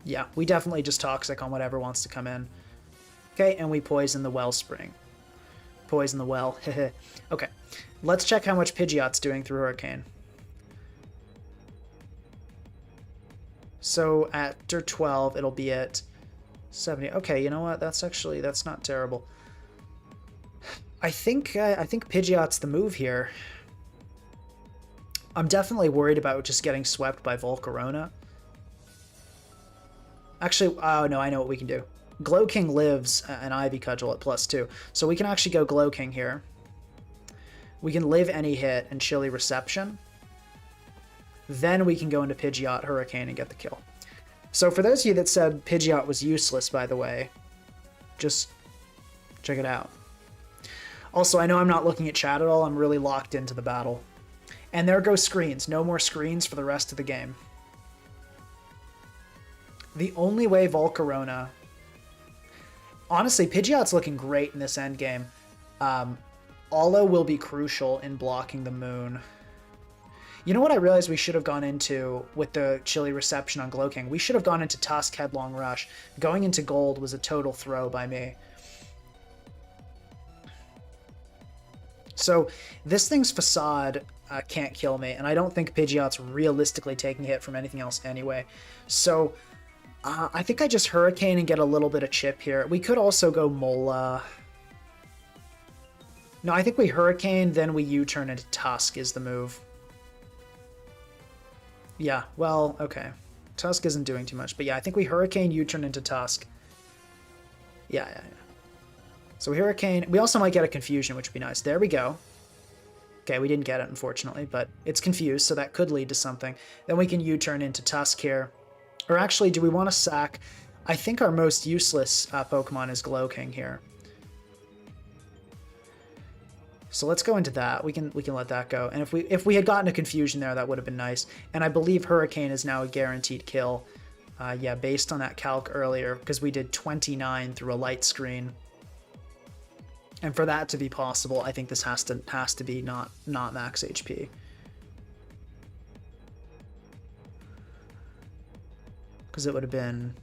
Yeah, we definitely just Toxic on whatever wants to come in. Okay, and we Poison the Wellspring. Poison the well. Okay, let's check how much Pidgeot's doing through Hurricane. So after 12, it'll be at 70. Okay, you know what? That's not terrible. I think Pidgeot's the move here. I'm definitely worried about just getting swept by Volcarona. Actually, oh no, I know what we can do. Glow King lives an Ivy Cudgel at +2, so we can actually go Glow King here. We can live any hit and Chili Reception. Then we can go into Pidgeot, Hurricane, and get the kill. So for those of you that said Pidgeot was useless, by the way, just check it out. Also, I know I'm not looking at chat at all. I'm really locked into the battle. And there go screens. No more screens for the rest of the game. The only way Volcarona... Honestly, Pidgeot's looking great in this endgame. Alo will be crucial in blocking the Moon. You know what I realized we should have gone into with the Chili Reception on Glow King? We should have gone into Tusk Headlong Rush. Going into Gold was a total throw by me. So this thing's Facade can't kill me, and I don't think Pidgeot's realistically taking a hit from anything else anyway. So I think I just Hurricane and get a little bit of chip here. We could also go Mola. No, I think we Hurricane, then we U-turn into Tusk is the move. Yeah, well, okay. Tusk isn't doing too much, but yeah, I think we Hurricane, U-turn into Tusk. Yeah. So we Hurricane. We also might get a Confusion, which would be nice. There we go. Okay, we didn't get it, unfortunately, but it's confused, so that could lead to something. Then we can U-turn into Tusk here. Or actually, do we want to sack... I think our most useless Pokemon is Glow King here. So let's go into that. We can let that go. And if we had gotten a Confusion there, that would have been nice. And I believe Hurricane is now a guaranteed kill. Yeah, based on that calc earlier, because we did 29 through a light screen. And for that to be possible, I think this has to be not max HP. Because it would have been...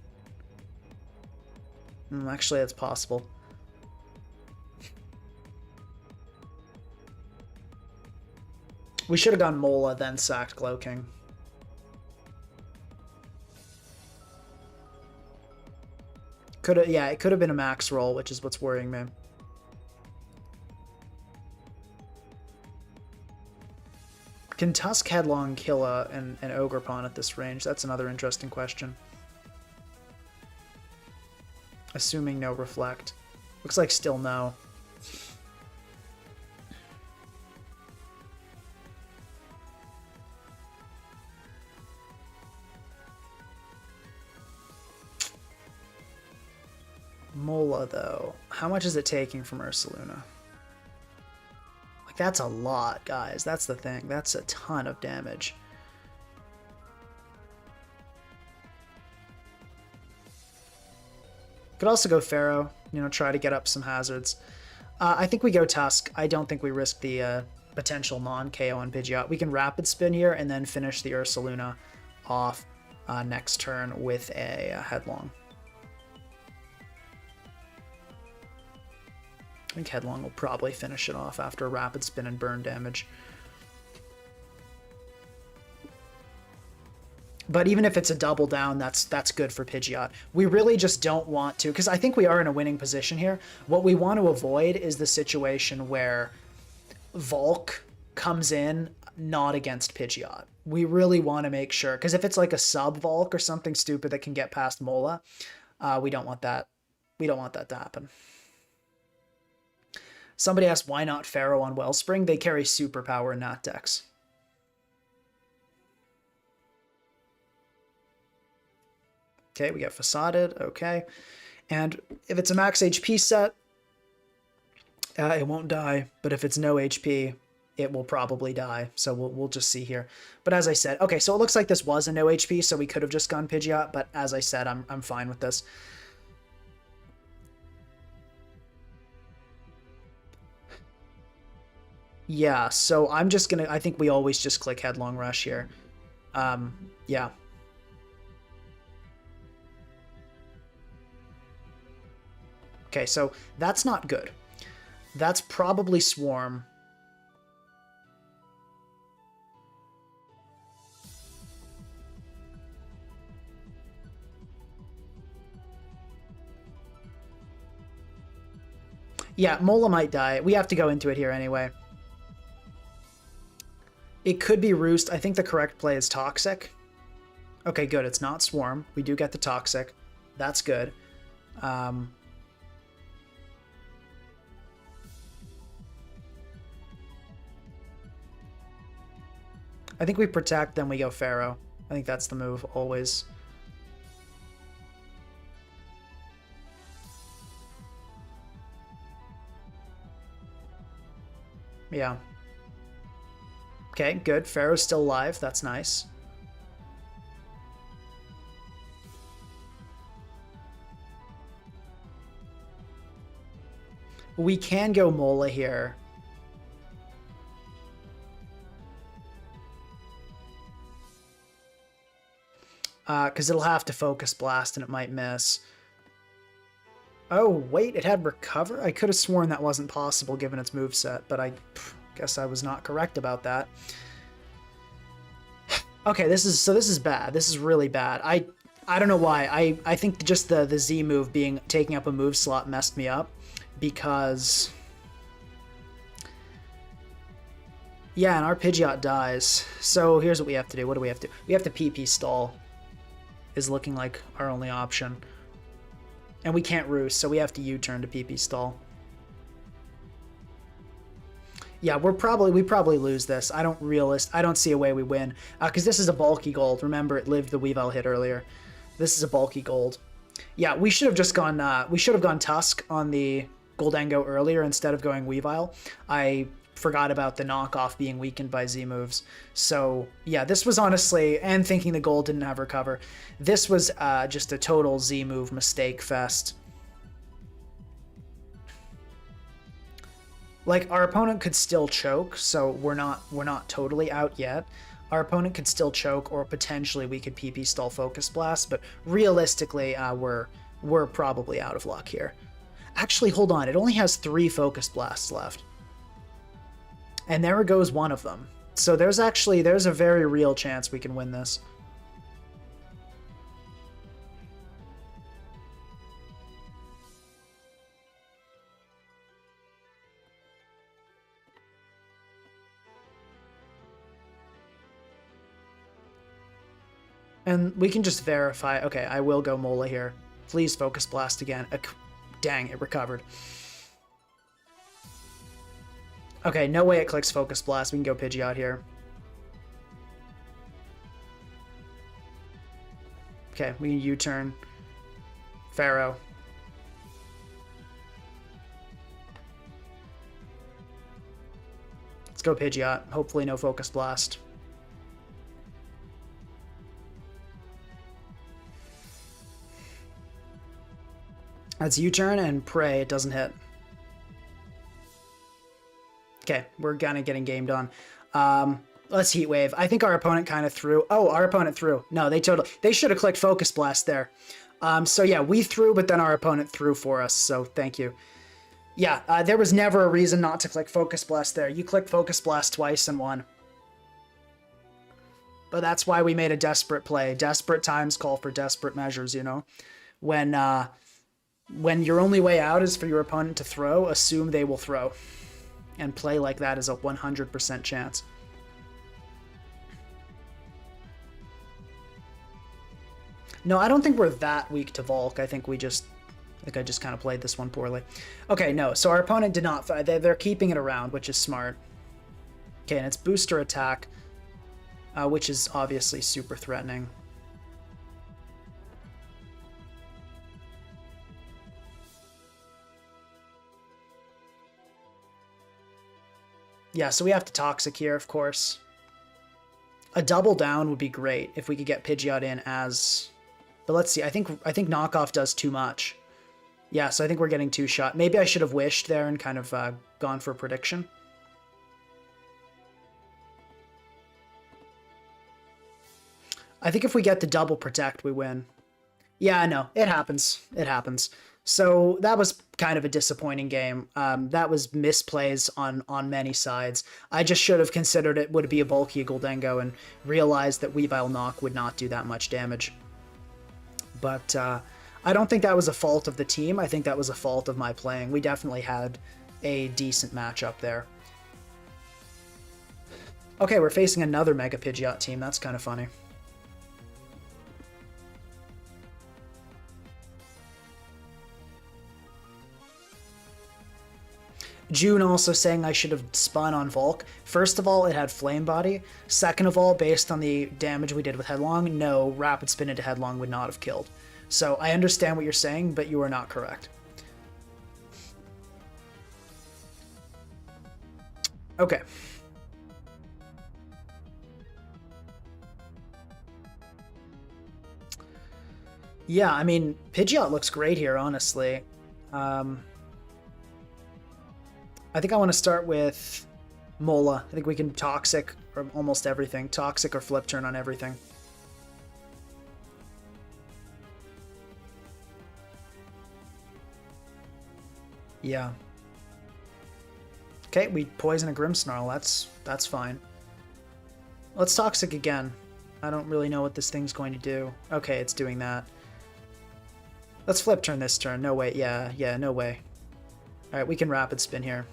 actually, that's possible. We should have gone Mola, then sacked Glow King. Yeah, it could have been a max roll, which is what's worrying me. Can Tusk Headlong kill an Ogerpon at this range? That's another interesting question. Assuming no Reflect. Looks like still no. Mola, though. How much is it taking from Ursaluna? Like, that's a lot, guys. That's the thing. That's a ton of damage. Could also go Pharaoh, you know, try to get up some hazards. I think we go Tusk. I don't think we risk the potential non-KO on Pidgeot. We can Rapid Spin here and then finish the Ursaluna off next turn with a Headlong. I think Headlong will probably finish it off after a Rapid Spin and burn damage. But even if it's a double down, that's good for Pidgeot. We really just don't want to, because I think we are in a winning position here. What we want to avoid is the situation where Volk comes in not against Pidgeot. We really want to make sure, because if it's like a sub Volk or something stupid that can get past Mola, we don't want that. We don't want that to happen. Somebody asked why not Pharaoh on Wellspring. They carry superpower in that decks. Okay, we get Facaded, okay. And if it's a max HP set, it won't die. But if it's no HP, it will probably die. So we'll just see here. But as I said, okay, so it looks like this was a no HP, so we could have just gone Pidgeot. But as I said, I'm fine with this. Yeah, so I'm just gonna, I think we always just click Headlong Rush here. Yeah. Okay, so that's not good. That's probably Swarm. Yeah, Mola might die. We have to go into it here anyway. It could be Roost. I think the correct play is Toxic. Okay, good. It's not Swarm. We do get the Toxic. That's good. I think we protect, then we go Pharaoh. I think that's the move, always. Yeah. Okay, good. Pharaoh's still alive. That's nice. We can go Mola here. Because it'll have to Focus Blast and it might miss. Oh, wait, it had Recover? I could have sworn that wasn't possible given its moveset, but I guess I was not correct about that. Okay, this is bad. This is really bad. I don't know why. I think just the Z move taking up a move slot messed me up because yeah, and our Pidgeot dies. So here's what we have to do. What do we have to do? We have to PP stall. Is looking like our only option. And we can't Roost, so we have to U-turn to PP stall. Yeah, we probably lose this. I don't see a way we win. Because this is a bulky gold. Remember, it lived the Weavile hit earlier. This is a bulky gold. Yeah, we should have just gone Tusk on the Goldengo earlier instead of going Weavile. I forgot about the knockoff being weakened by Z moves. So yeah, this was honestly, and thinking the gold didn't have Recover, this was just a total Z move mistake fest. Like, our opponent could still choke, so we're not totally out yet. Our opponent could still choke, or potentially we could PP stall Focus Blast, but realistically, we're probably out of luck here. Actually, hold on, it only has 3 Focus Blasts left. And there goes one of them. So there's a very real chance we can win this. And we can just verify. Okay, I will go Mola here. Please Focus Blast again. Dang, it recovered. Okay, no way it clicks Focus Blast. We can go Pidgeot here. Okay, we can U-turn. Pharaoh. Let's go Pidgeot. Hopefully no Focus Blast. That's U-turn and pray it doesn't hit. Okay, we're kind of getting gamed on. Let's Heat Wave. I think our opponent kind of threw. Oh, our opponent threw. No, they should have clicked Focus Blast there. So yeah, we threw, but then our opponent threw for us. So thank you. Yeah, there was never a reason not to click Focus Blast there. You clicked Focus Blast twice and won. But that's why we made a desperate play. Desperate times call for desperate measures, you know? When your only way out is for your opponent to throw, assume they will throw. And play like that is a 100% chance. No, I don't think we're that weak to Volk. I think I just kind of played this one poorly. Okay, no, so our opponent did not. They're keeping it around, which is smart. Okay, and it's booster attack, which is obviously super threatening. Yeah, so we have to Toxic here, of course. A double down would be great if we could get Pidgeot in as... But let's see, I think knockoff does too much. Yeah, so I think we're getting two-shot. Maybe I should have wished there and kind of gone for a prediction. I think if we get the double protect, we win. Yeah, I know. It happens. It happens. So that was kind of a disappointing game. That was misplays on many sides. I just should have considered it would be a bulky Gholdengo and realized that Weavile Knock would not do that much damage. But I don't think that was a fault of the team. I think that was a fault of my playing. We definitely had a decent matchup there. Okay, we're facing another Mega Pidgeot team. That's kind of funny. June also saying I should have spun on Volk. First of all, it had Flame Body. Second of all, based on the damage we did with Headlong, no, Rapid Spin into Headlong would not have killed. So I understand what you're saying, but you are not correct. Okay. Yeah, I mean, Pidgeot looks great here, honestly. I think I want to start with Mola. I think we can Toxic or almost everything. Toxic or Flip Turn on everything. Yeah. Okay, we poison a Grimmsnarl. That's fine. Let's Toxic again. I don't really know what this thing's going to do. Okay, it's doing that. Let's Flip Turn this turn. No way. Yeah, no way. Alright, we can Rapid Spin here.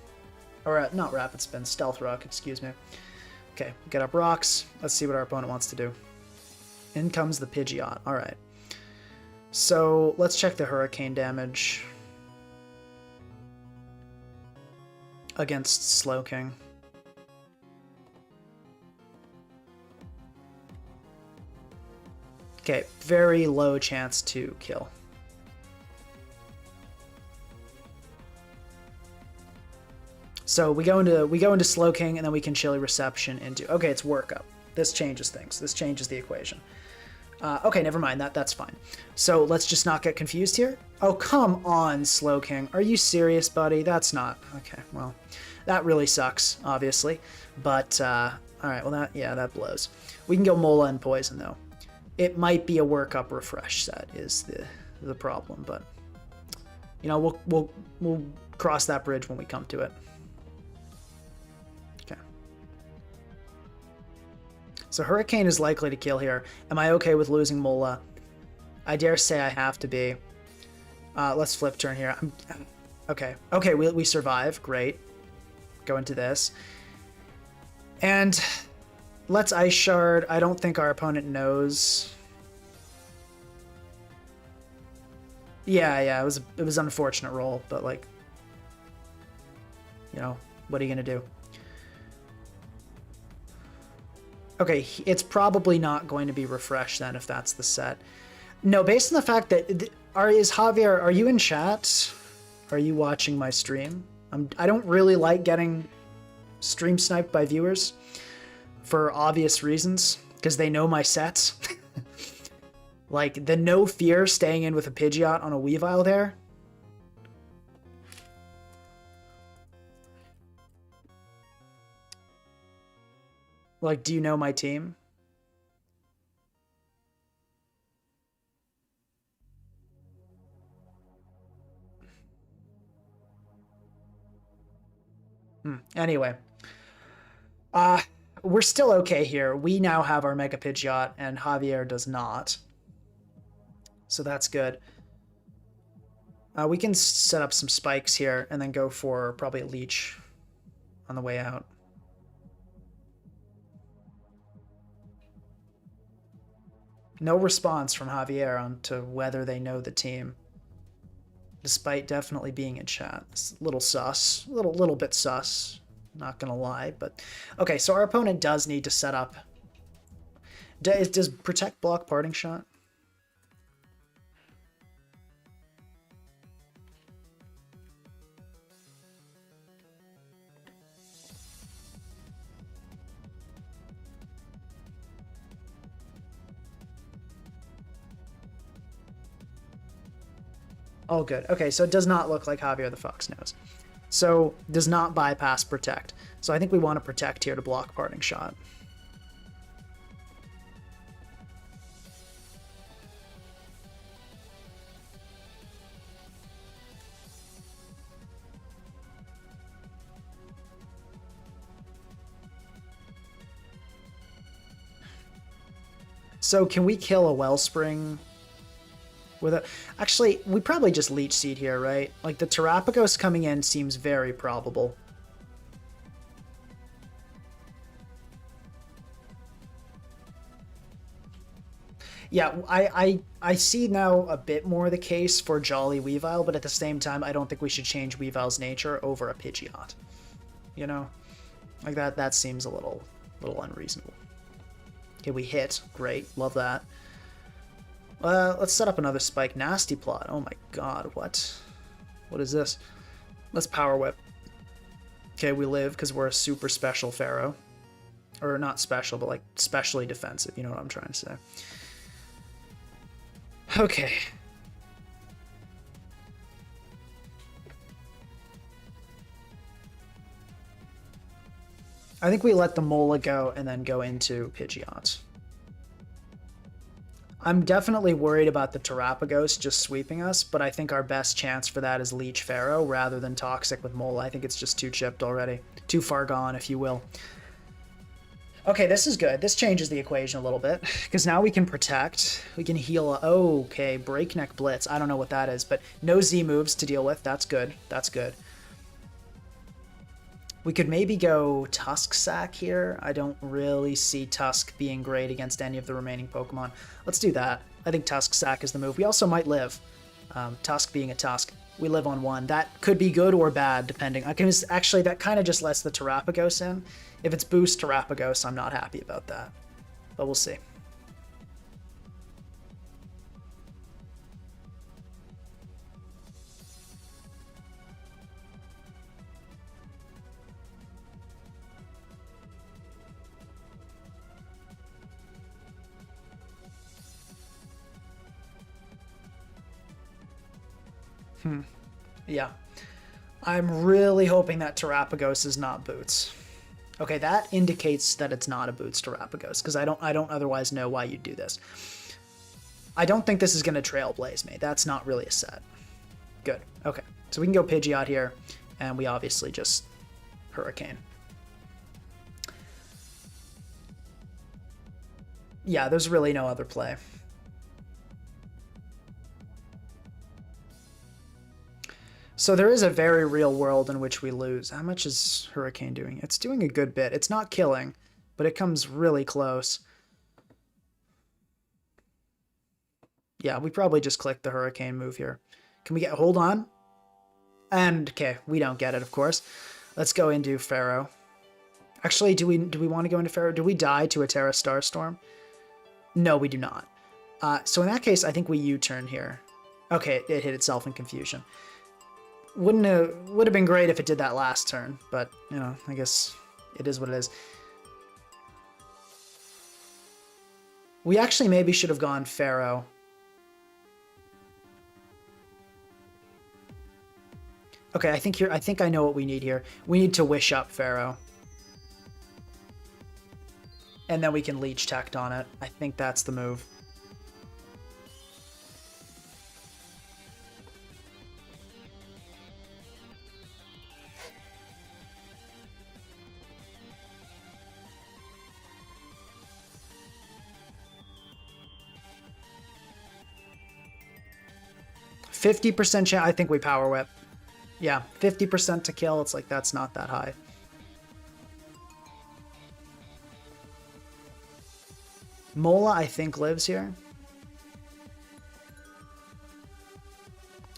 Or, not Rapid Spin, Stealth Rock, excuse me. Okay, get up rocks. Let's see what our opponent wants to do. In comes the Pidgeot. Alright. So, let's check the Hurricane damage against Slowking. Okay, very low chance to kill. So we go into Slowking, and then we can Chilly Reception into... Okay, it's Workup. This changes things. This changes the equation. Okay, never mind. That's fine. So let's just not get confused here. Oh, come on, Slowking. Are you serious, buddy? That's not... Okay, well, that really sucks, obviously. But, alright, well, that blows. We can go Mola and Poison, though. It might be a Workup Refresh set is the problem, but... You know, we'll cross that bridge when we come to it. So Hurricane is likely to kill here. Am I okay with losing Mola? I dare say I have to be. Let's Flip Turn here. Okay, we survive. Great. Go into this. And let's Ice Shard. I don't think our opponent knows. Yeah, it was an unfortunate roll, but like, you know, what are you gonna do? Okay, it's probably not going to be refreshed then if that's the set. No, based on the fact that... Is Javier, are you in chat? Are you watching my stream? I don't really like getting stream sniped by viewers for obvious reasons, because they know my sets. Like, the no fear staying in with a Pidgeot on a Weavile there. Like, do you know my team? Anyway. We're still okay here. We now have our Mega Pidgeot, and Javier does not. So that's good. We can set up some spikes here and then go for probably a leech on the way out. No response from Javier on to whether they know the team, despite definitely being in chat. It's a little sus, little bit sus, not gonna lie. But okay, so our opponent does need to set up. Does protect block parting shot? Oh, good. Okay, so it does not look like Javier the Fox knows. So does not bypass protect. So I think we want to protect here to block parting shot. So can we kill a Wellspring with it? Actually, we probably just Leech Seed here, right? Like, the Terapagos coming in seems very probable. Yeah, I see now a bit more the case for Jolly Weavile, but at the same time, I don't think we should change Weavile's nature over a Pidgeot. You know? Like, that seems a little unreasonable. Okay, we hit. Great. Love that. Let's set up another spike. Nasty plot. Oh my god, what? What is this? Let's power whip. Okay, we live because we're a super special Pharaoh. Or not special, but like specially defensive. You know what I'm trying to say. Okay. I think we let the Mola go and then go into Pidgeot. I'm definitely worried about the Terapagos just sweeping us, but I think our best chance for that is Leech Pharaoh rather than Toxic with Mola. I think it's just too chipped already. Too far gone, if you will. Okay, this is good. This changes the equation a little bit, because now we can protect. We can heal. Okay, Breakneck Blitz. I don't know what that is, but no Z moves to deal with. That's good. That's good. We could maybe go Tusk Sack here. I don't really see Tusk being great against any of the remaining Pokemon. Let's do that. I think Tusk Sack is the move. We also might live. Tusk being a Tusk. We live on one. That could be good or bad, depending. Actually, that kind of just lets the Terapagos in. If it's boost Terapagos, I'm not happy about that. But we'll see. Yeah. I'm really hoping that Terapagos is not Boots. Okay, that indicates that it's not a Boots Terapagos, because I don't otherwise know why you'd do this. I don't think this is going to Trailblaze me. That's not really a set. Good. Okay. So we can go Pidgeot here, and we obviously just Hurricane. Yeah, there's really no other play. So there is a very real world in which we lose. How much is Hurricane doing? It's doing a good bit. It's not killing, but it comes really close. Yeah, we probably just click the Hurricane move here. Can we get... Hold on. And, okay, we don't get it, of course. Let's go into Pharaoh. Actually, do we want to go into Pharaoh? Do we die to a Terra Starstorm? No, we do not. So in that case, I think we U-turn here. Okay, it hit itself in confusion. Would have been great if it did that last turn, but, you know, I guess it is what it is. We actually maybe should have gone Pharaoh. Okay, I think I know what we need here. We need to wish up Pharaoh. And then we can Leech Tect on it. I think that's the move. %50 chance. I think we Power Whip. Yeah, 50% to kill. It's like, that's not that high. Mola, I think, lives here.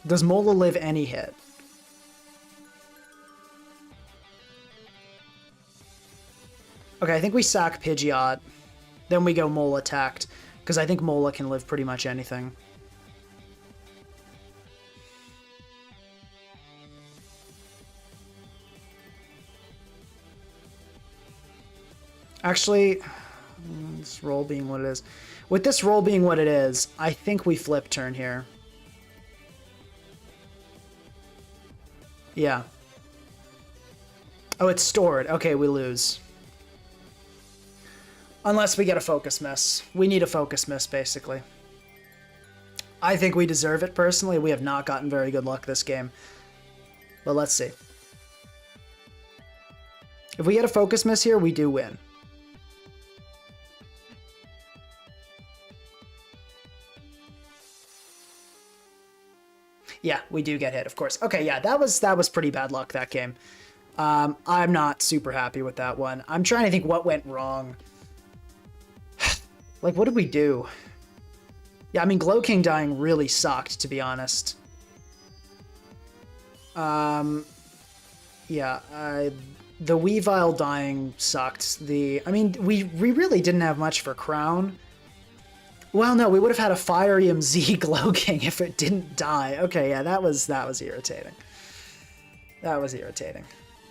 Does Mola live any hit? Okay, I think we sack Pidgeot. Then we go Mola Tact, because I think Mola can live pretty much anything. Actually, this roll being what it is. With this roll being what it is, I think we flip turn here. Yeah. Oh, it's stored. Okay, we lose. Unless we get a focus miss. We need a focus miss, basically. I think we deserve it, personally. We have not gotten very good luck this game. But let's see. If we get a focus miss here, we do win. Yeah, we do get hit, of course. Okay, yeah, that was pretty bad luck, that game. I'm not super happy with that one. I'm trying to think what went wrong. Like, what did we do? Yeah, I mean, Glow King dying really sucked, to be honest. Yeah, the Weavile dying sucked. I mean, we really didn't have much for Crown. Well, no, we would have had a Firium Z Glow King if it didn't die. Okay, yeah, that was irritating. That was irritating.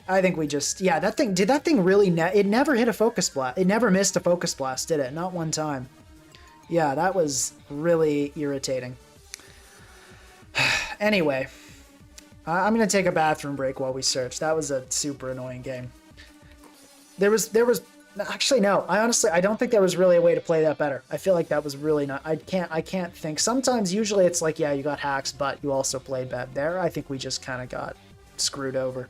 I think we just, yeah, did that thing really, it never hit a Focus Blast. It never missed a Focus Blast, did it? Not one time. Yeah, that was really irritating. Anyway, I'm going to take a bathroom break while we search. That was a super annoying game. There was, actually, no, I don't think there was really a way to play that better. I feel like that was really not, I can't think. Sometimes, usually it's like, yeah, you got hacks, but you also played bad there. I think we just kind of got screwed over.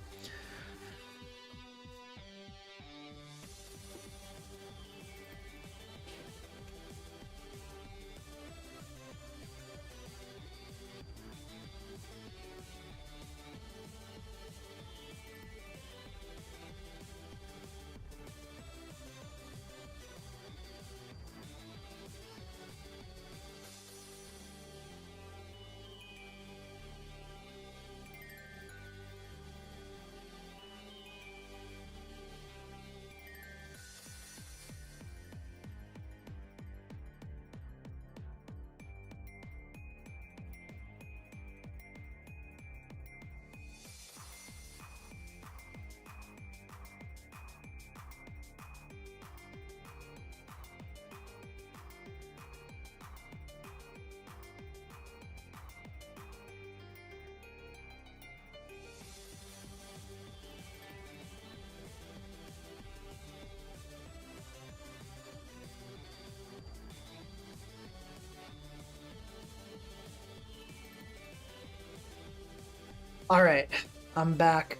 All right, I'm back.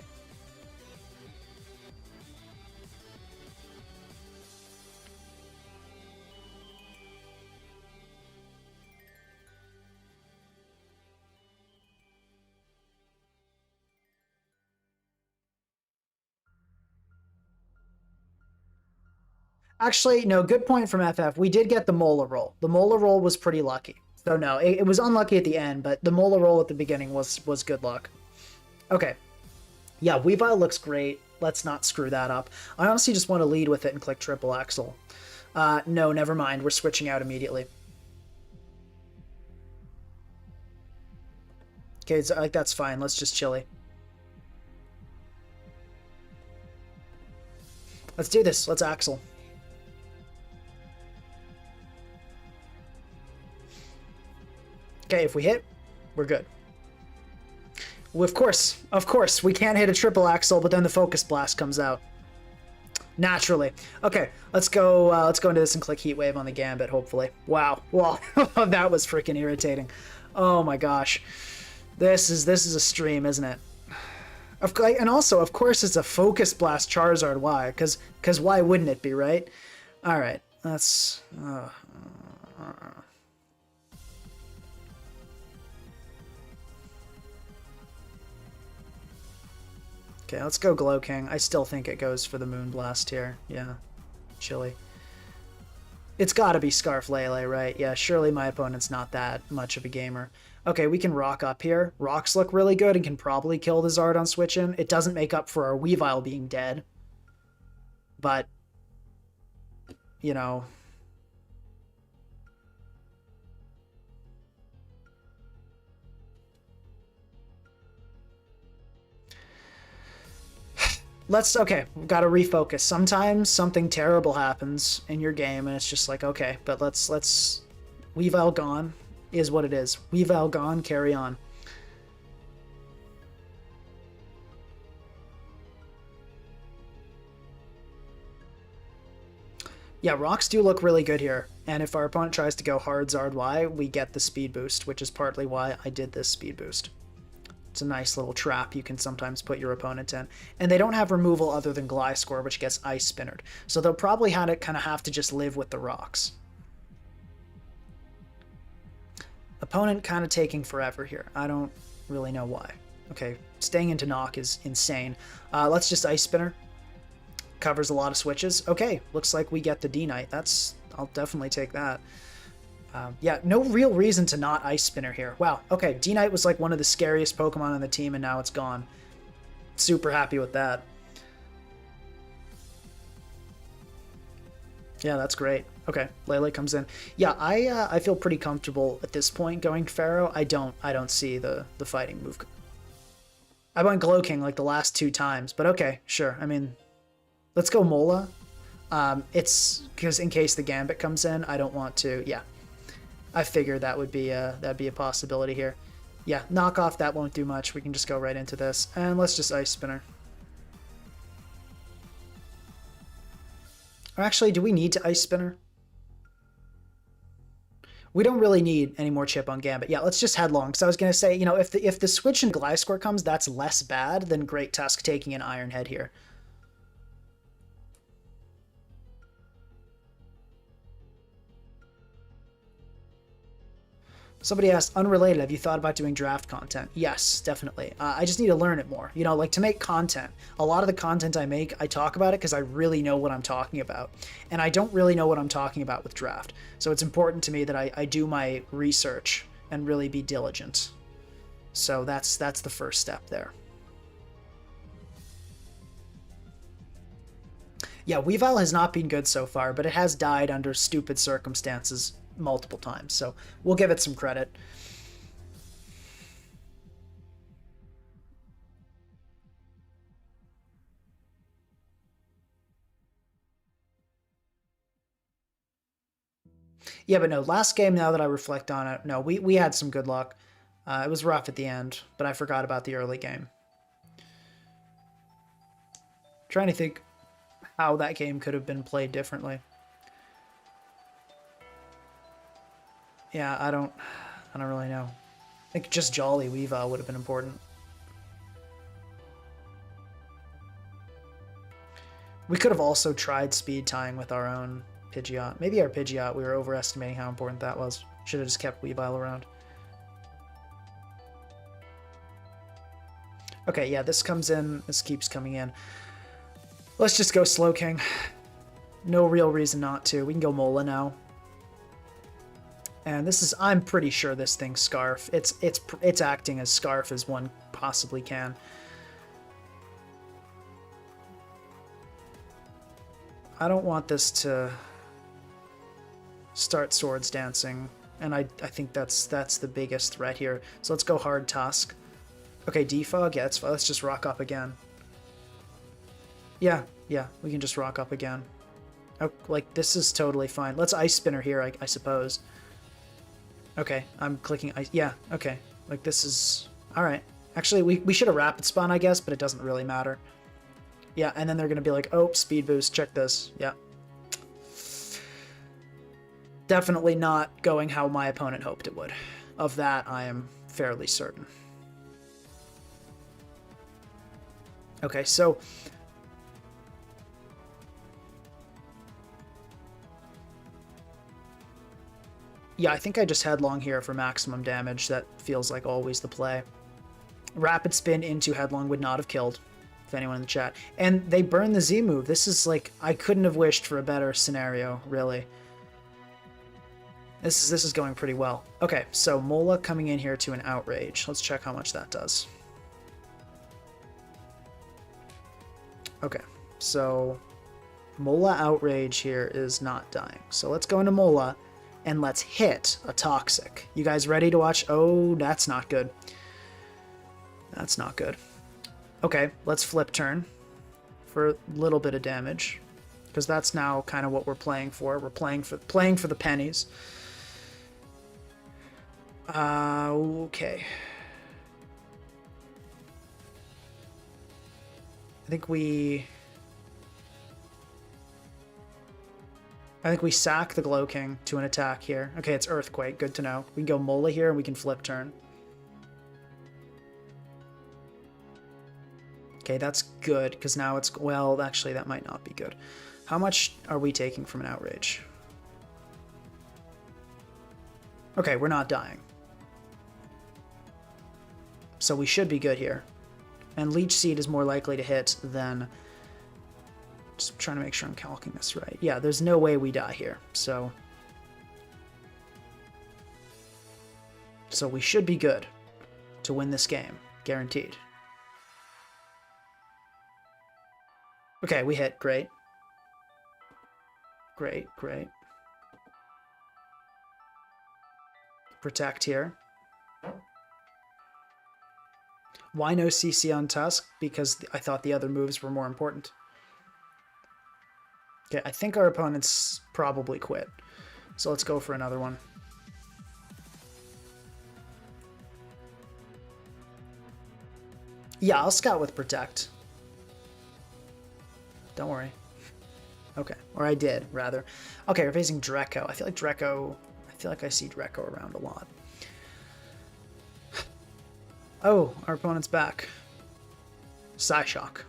Actually, no, good point from FF. We did get the Mola roll. The Mola roll was pretty lucky. So no, it was unlucky at the end, but the Mola roll at the beginning was good luck. Okay. Yeah, Weavile looks great. Let's not screw that up. I honestly just want to lead with it and click Triple Axle. No, never mind. We're switching out immediately. Okay, so, like, that's fine. Let's just chili. Let's do this. Let's Axle. Okay, if we hit, we're good. Well, of course, we can't hit a triple axle, but then the Focus Blast comes out. Naturally. Okay, let's go into this and click Heat Wave on the Gambit, hopefully. Wow. Wow. That was freaking irritating. Oh my gosh. This is a stream, isn't it? And also, of course, it's a Focus Blast Charizard. Why? Because why wouldn't it be, right? All right, let's... Okay, let's go Glow King. I still think it goes for the Moonblast here. Yeah, chilly. It's gotta be Scarf Lele, right? Yeah, surely my opponent's not that much of a gamer. Okay, we can rock up here. Rocks look really good and can probably kill the Zard on switch in. It doesn't make up for our Weavile being dead. But, you know... okay, we've got to refocus. Sometimes something terrible happens in your game and it's just like, okay, but let's Weavile gone is what it is. Weavile gone, carry on. Yeah, rocks do look really good here. And if our opponent tries to go hard Zard Y, we get the speed boost, which is partly why I did this speed boost. It's a nice little trap you can sometimes put your opponent in. And they don't have removal other than Gliscor, which gets Ice Spinnered. So they'll probably kind of have to just live with the rocks. Opponent kind of taking forever here. I don't really know why. Okay, staying into knock is insane. Let's just Ice Spinner. Covers a lot of switches. Okay, looks like we get the D-Knight. I'll definitely take that. Yeah, no real reason to not Ice Spinner here. Wow, okay, D-Knight was like one of the scariest Pokemon on the team, and now it's gone. Super happy with that. Yeah, that's great. Okay, Lele comes in. Yeah, I feel pretty comfortable at this point going Pharaoh. I don't see the fighting move. I went Glow King like the last 2 times, but okay, sure. I mean, let's go Mola. It's because in case the Gambit comes in, I don't want to. Yeah, I figured that'd be a possibility here. Yeah, knock off, that won't do much. We can just go right into this, and let's just Ice Spinner. Or actually, do we need to Ice Spinner? We don't really need any more chip on Gambit. Yeah, let's just headlong. Because I was gonna say, you know, if the switch in Gliscor comes, that's less bad than Great Tusk taking an Iron Head here. Somebody asked, unrelated, have you thought about doing draft content? Yes, definitely. I just need to learn it more. You know, like to make content. A lot of the content I make, I talk about it because I really know what I'm talking about. And I don't really know what I'm talking about with draft. So it's important to me that I do my research and really be diligent. So that's the first step there. Yeah, Weavile has not been good so far, but it has died under stupid circumstances multiple times, so we'll give it some credit. Yeah, but no, last game, now that I reflect on it, no, we had some good luck. It was rough at the end, but I forgot about the early game. Trying to think how that game could have been played differently. Yeah, I don't really know. I think just Jolly Weavile would have been important. We could have also tried speed tying with our own Pidgeot. Maybe our Pidgeot, we were overestimating how important that was. Should have just kept Weavile around. Okay, yeah, this comes in. This keeps coming in. Let's just go Slow King. No real reason not to. We can go Mola now. And this is, I'm pretty sure this thing's Scarf. It's acting as Scarf as one possibly can. I don't want this to start Swords Dancing, and I think that's the biggest threat here. So let's go hard Tusk. Okay, Defog, yeah, that's fine. Let's just rock up again. Yeah, we can just rock up again. Oh, like, this is totally fine. Let's Ice Spinner here, I suppose. Okay, I'm clicking ice. Yeah, okay. Like, this is... Alright. Actually, we should have Rapid Spun, I guess, but it doesn't really matter. Yeah, and then they're going to be like, oh, speed boost, check this. Yeah. Definitely not going how my opponent hoped it would. Of that, I am fairly certain. Okay, so... yeah, I think I just headlong here for maximum damage. That feels like always the play. Rapid spin into headlong would not have killed, if anyone in the chat. And they burn the Z move. This is like, I couldn't have wished for a better scenario, really. This is going pretty well. Okay, so Mola coming in here to an outrage. Let's check how much that does. Okay, so Mola outrage here is not dying. So let's go into Mola and let's hit a toxic. You guys ready to watch? Oh, that's not good. That's not good. Okay, let's flip turn for a little bit of damage, because that's now kind of what we're playing for. We're playing for the pennies. Okay. I think we sack the Glow King to an attack here. Okay, it's Earthquake. Good to know. We can go Mola here and we can flip turn. Okay, that's good, because now it's... well, actually, that might not be good. How much are we taking from an outrage? Okay, we're not dying. So we should be good here. And Leech Seed is more likely to hit than... just trying to make sure I'm calculating this right. Yeah, there's no way we die here, so... so we should be good to win this game. Guaranteed. Okay, we hit. Great. Great, great. Protect here. Why no CC on Tusk? Because I thought the other moves were more important. Okay, I think our opponent's probably quit. So let's go for another one. Yeah, I'll scout with Protect. Don't worry. Okay, or I did, rather. Okay, we're facing Dreco. I feel like I see Dreco around a lot. Oh, our opponent's back. Psyshock.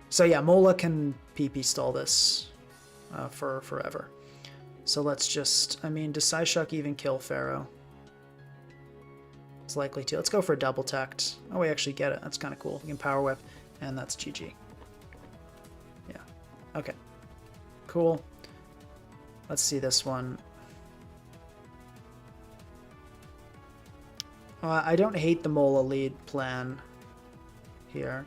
So yeah, Mola can PP stall this for forever. So let's just... I mean, does Psyshock even kill Pharaoh? It's likely to. Let's go for a double tact. Oh, we actually get it. That's kind of cool. We can Power Whip, and that's GG. Yeah. Okay. Cool. Let's see this one. I don't hate the Mola lead plan here.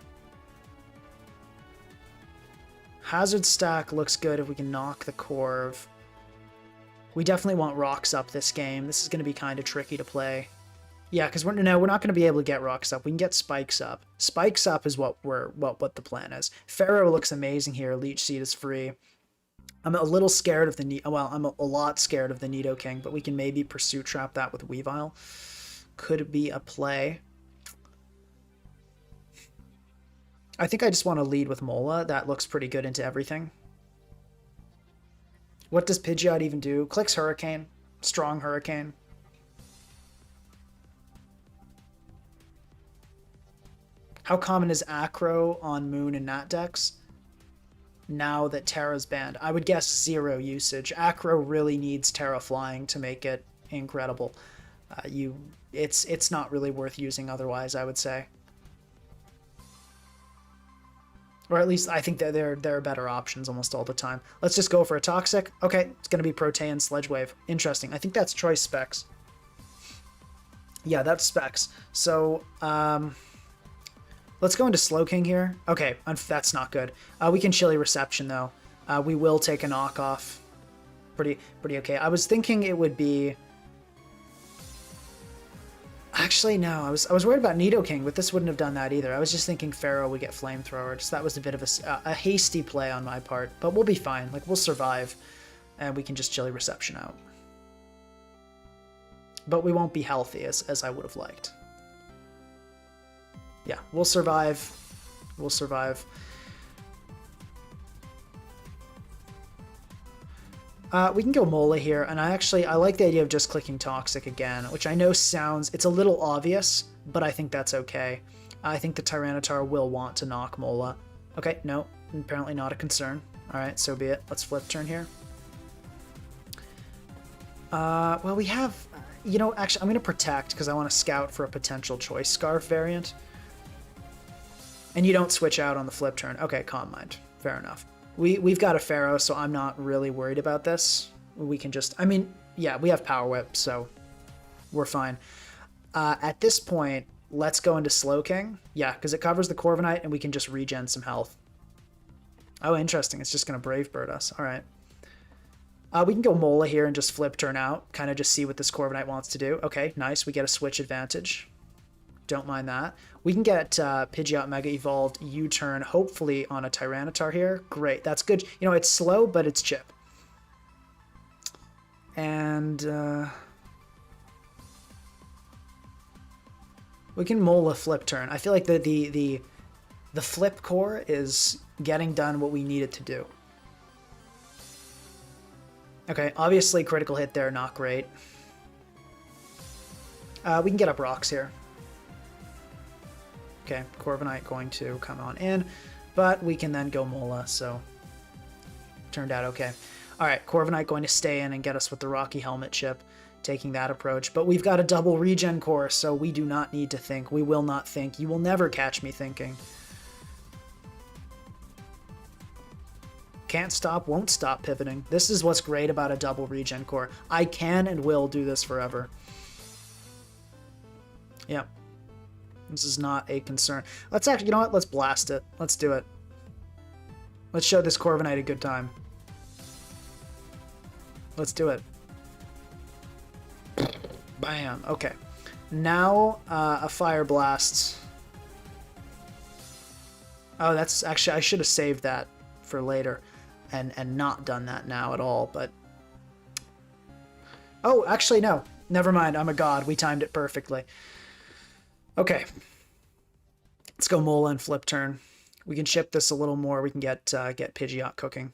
Hazard stack looks good if we can knock the Corv. We definitely want rocks up this game. This is going to be kind of tricky to play. Yeah, because we're not going to be able to get rocks up. We can get spikes up. Spikes up is what the plan is. Pharaoh looks amazing here. Leech Seed is free. I'm a little scared of the I'm a lot scared of the Nidoking, but we can maybe Pursuit Trap that with Weavile. Could be a play. I think I just want to lead with Mola. That looks pretty good into everything. What does Pidgeot even do? Clicks Hurricane. Strong Hurricane. How common is Acro on Moon and Nat decks now that Terra's banned? I would guess 0 usage. Acro really needs Terra Flying to make it incredible. It's not really worth using otherwise, I would say. Or at least I think that there are better options almost all the time. Let's just go for a Toxic. Okay, it's going to be Protean Sledge Wave. Interesting. I think that's choice specs. Yeah, that's specs. So, let's go into Slowking here. Okay, that's not good. We can Chilly Reception, though. We will take a knockoff. Pretty okay. I was thinking it would be... Actually, no. I was worried about Nidoking, but this wouldn't have done that either. I was just thinking Pharaoh would get Flamethrower. Just that was a bit of a hasty play on my part. But we'll be fine. Like, we'll survive. And we can just Chilly Reception out. But we won't be healthy as I would have liked. Yeah, we'll survive. We'll survive. We can go Mola here, and I like the idea of just clicking Toxic again, which I know it's a little obvious, but I think that's okay. I think the Tyranitar will want to knock Mola. Okay, no, apparently not a concern. Alright, so be it. Let's flip turn here. Well, we have... You know, actually, I'm going to Protect because I want to scout for a potential Choice Scarf variant. And you don't switch out on the flip turn. Okay, Calm Mind. Fair enough. We've got a Pharaoh, so I'm not really worried about this. We can just... I mean, yeah, we have Power Whip, so we're fine. At this point, let's go into Slowking. Yeah, because it covers the Corviknight, and we can just regen some health. Oh, interesting. It's just going to Brave Bird us. All right. We can go Mola here and just flip turn out. Kind of just see what this Corviknight wants to do. Okay, nice. We get a switch advantage. Don't mind that. We can get Pidgeot Mega Evolved U-turn, hopefully on a Tyranitar here. Great. That's good. You know, it's slow, but it's chip. And we can Mola flip turn. I feel like the flip core is getting done what we need it to do. Okay, obviously critical hit there, not great. We can get up rocks here. Okay, Corviknight going to come on in, but we can then go Mola, so turned out okay. Alright, Corviknight going to stay in and get us with the Rocky Helmet chip, taking that approach. But we've got a double regen core, so we do not need to think. We will not think. You will never catch me thinking. Can't stop, won't stop pivoting. This is what's great about a double regen core. I can and will do this forever. Yeah. This is not a concern. Let's actually, you know what? Let's blast it. Let's do it. Let's show this Corviknight a good time. Let's do it. Bam. Okay. Now, a Fire Blast. Oh, that's actually, I should have saved that for later. And not done that now at all, but... Oh, actually, no. Never mind, I'm a god. We timed it perfectly. Okay. Let's go Mola and flip turn. We can ship this a little more. We can get Pidgeot cooking.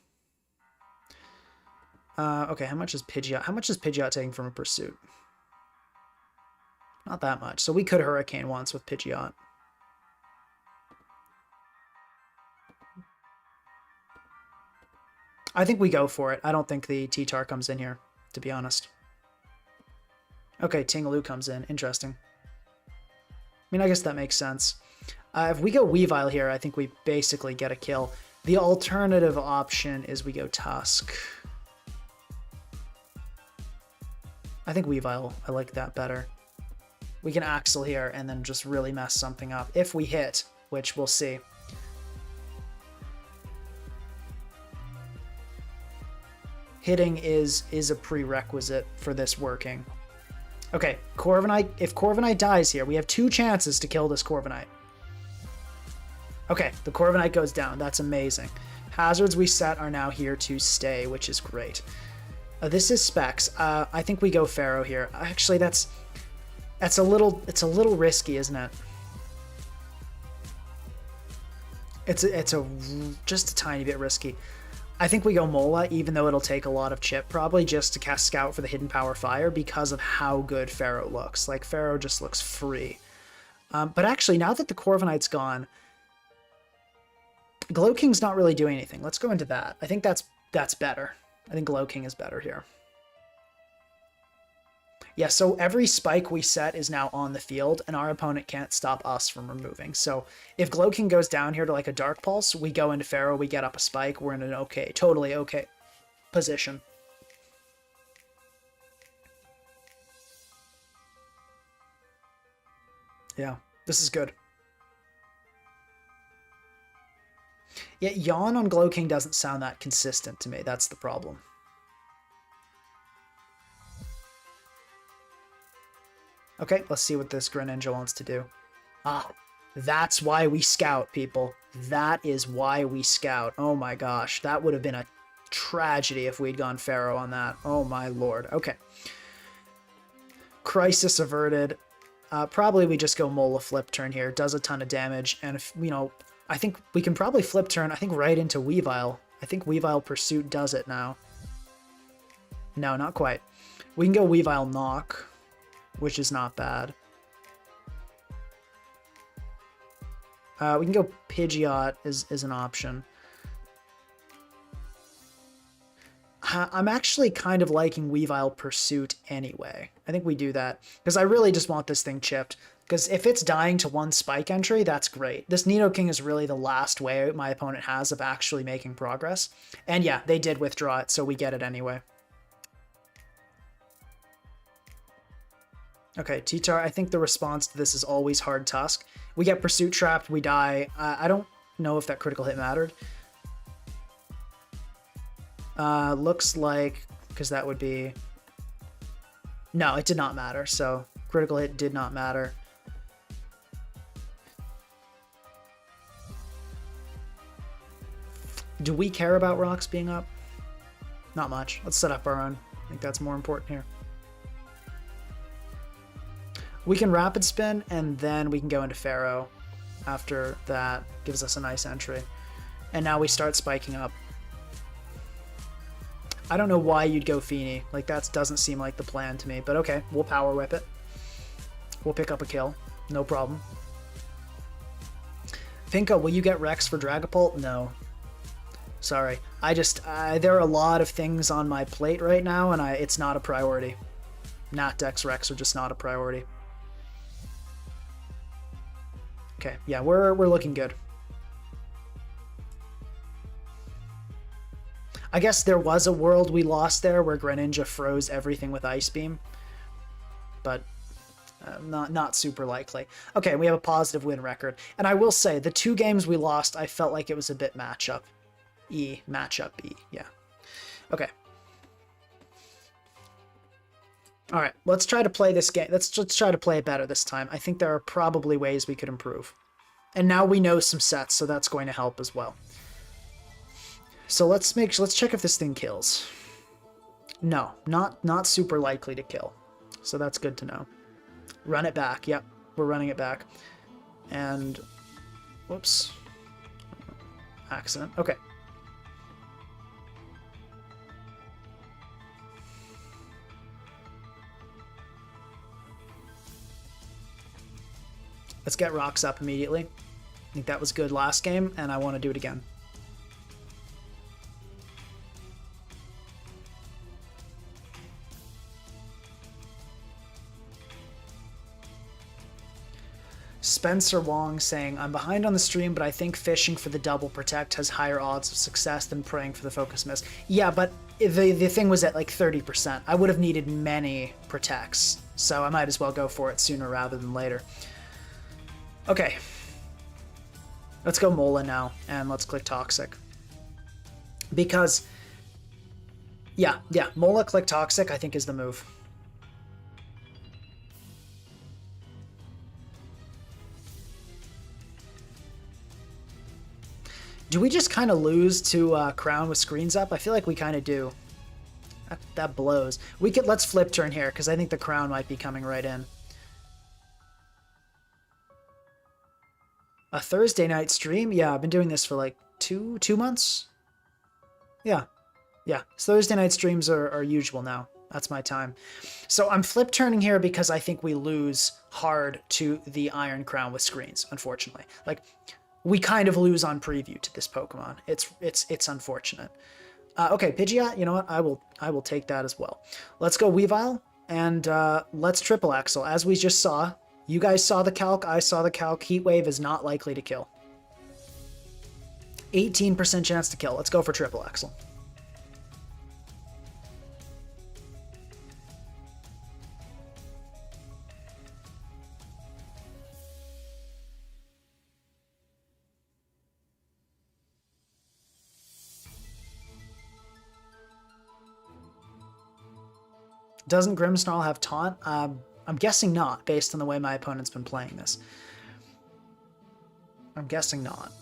Okay, how much is Pidgeot taking from a pursuit? Not that much. So we could Hurricane once with Pidgeot. I think we go for it. I don't think the T-Tar comes in here, to be honest. Okay, Tingaloo comes in. Interesting. I mean, I guess that makes sense. If we go Weavile here, I think we basically get a kill. The alternative option is we go Tusk. I think Weavile, I like that better. We can Axel here and then just really mess something up. If we hit, which we'll see. Hitting is a prerequisite for this working. Okay, Corviknight. If Corviknight dies here, we have 2 chances to kill this Corviknight. Okay, the Corviknight goes down. That's amazing. Hazards we set are now here to stay, which is great. This is Specs. I think we go Pharaoh here. Actually, it's a little risky, isn't it? It's just a tiny bit risky. I think we go Mola, even though it'll take a lot of chip, probably just to cast Scout for the Hidden Power Fire because of how good Pharaoh looks. Like, Pharaoh just looks free. But actually, now that the Corviknight's gone, Glow King's not really doing anything. Let's go into that. I think that's better. I think Glow King is better here. Yeah, so every spike we set is now on the field, and our opponent can't stop us from removing. So if Glow King goes down here to like a Dark Pulse, we go into Pharaoh, we get up a spike, we're in an okay, totally okay position. Yeah, this is good. Yeah, Yawn on Glow King doesn't sound that consistent to me. That's the problem. Okay, let's see what this Greninja wants to do. Ah, that's why we scout, people. That is why we scout. Oh my gosh, that would have been a tragedy if we'd gone Pharaoh on that. Oh my lord. Okay. Crisis averted. Probably we just go Mola flip turn here. Does a ton of damage, and if, you know, I think we can probably flip turn, I think, right into Weavile. I think Weavile Pursuit does it now. No, not quite. We can go Weavile Knock, which is not bad. We can go Pidgeot is an option. I'm actually kind of liking Weavile Pursuit anyway. I think we do that because I really just want this thing chipped. Because if it's dying to one spike entry, that's great. This Nidoking is really the last way my opponent has of actually making progress. And yeah, they did withdraw it, so we get it anyway. Okay, T-Tar, I think the response to this is always Hard Tusk. We get Pursuit trapped, we die. I don't know if that critical hit mattered. Looks like, because that would be... No, it did not matter, so critical hit did not matter. Do we care about rocks being up? Not much. Let's set up our own. I think that's more important here. We can Rapid Spin, and then we can go into Pharaoh after that. Gives us a nice entry. And now we start spiking up. I don't know why you'd go Feeny. Like, that doesn't seem like the plan to me. But okay, we'll Power Whip it. We'll pick up a kill. No problem. Pinka, will you get Rex for Dragapult? No. Sorry. There are a lot of things on my plate right now, and it's not a priority. Natdex Rex are just not a priority. Okay, yeah, we're looking good. I guess there was a world we lost there where Greninja froze everything with Ice Beam, but not super likely. Okay, we have a positive win record, and I will say the 2 games we lost, I felt like it was a bit matchup E, yeah. Okay. All right, let's try to play this game. Let's try to play it better this time. I think there are probably ways we could improve, and now we know some sets, so that's going to help as well. So let's check if this thing kills. No, not super likely to kill. So that's good to know. Run it back. Yep, we're running it back. And whoops. Accident. Okay. Let's get rocks up immediately. I think that was good last game, and I want to do it again. Spencer Wong saying, I'm behind on the stream, but I think fishing for the double protect has higher odds of success than praying for the focus miss. Yeah, but the thing was at like 30%. I would have needed many protects, so I might as well go for it sooner rather than later. Okay. Let's go Mola now, and let's click Toxic. Because, yeah, Mola click Toxic I think is the move. Do we just kind of lose to Crown with screens up? I feel like we kind of do. That blows. Let's flip turn here, because I think the Crown might be coming right in. A Thursday night stream? Yeah, I've been doing this for like two months? Yeah. So Thursday night streams are usual now. That's my time. So I'm flip turning here because I think we lose hard to the Iron Crown with screens, unfortunately. Like, we kind of lose on preview to this Pokemon. It's unfortunate. Okay, Pidgeot, you know what? I will take that as well. Let's go Weavile, and let's Triple Axle. As we just saw, you guys saw the calc, I saw the calc. Heat Wave is not likely to kill. 18% chance to kill. Let's go for Triple Axle. Doesn't Grimmsnarl have Taunt? I'm guessing not, based on the way my opponent's been playing this. I'm guessing not.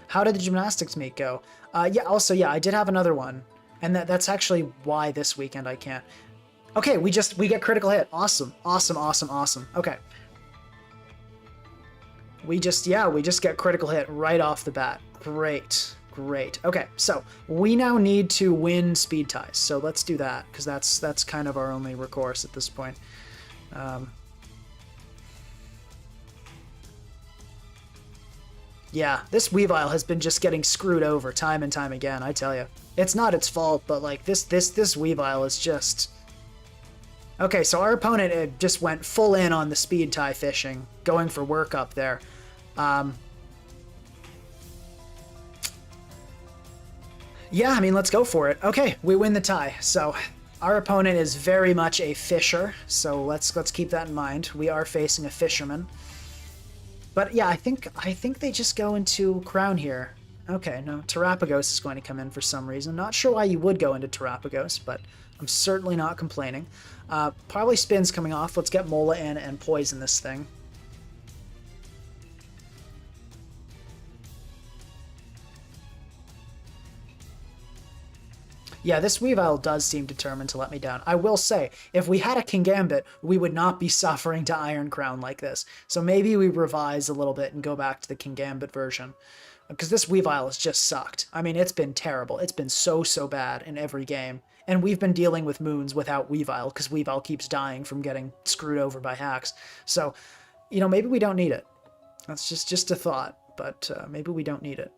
How did the gymnastics meet go? Yeah, I did have another one. And that's actually why this weekend I can't. Okay, we get critical hit. Awesome. Okay. We just get critical hit right off the bat. Great. Great. Okay, so we now need to win speed ties. So let's do that, because that's kind of our only recourse at this point. Yeah, this Weavile has been just getting screwed over time and time again, I tell you. It's not its fault, but like this Weavile is just... Okay, so our opponent just went full in on the speed tie fishing, going for work up there. Yeah, I mean, let's go for it. Okay, we win the tie. So our opponent is very much a fisher, so let's keep that in mind. We are facing a fisherman. But yeah, I think they just go into Crown here. Okay, no, Terrapagos is going to come in for some reason. Not sure why you would go into Terrapagos, but I'm certainly not complaining. Probably Spin's coming off. Let's get Mola in and poison this thing. Yeah, this Weavile does seem determined to let me down. I will say, if we had a Kingambit, we would not be suffering to Iron Crown like this. So maybe we revise a little bit and go back to the Kingambit version. Because this Weavile has just sucked. I mean, it's been terrible. It's been so bad in every game. And we've been dealing with moons without Weavile, because Weavile keeps dying from getting screwed over by hacks. So, you know, maybe we don't need it. That's just a thought, but maybe we don't need it.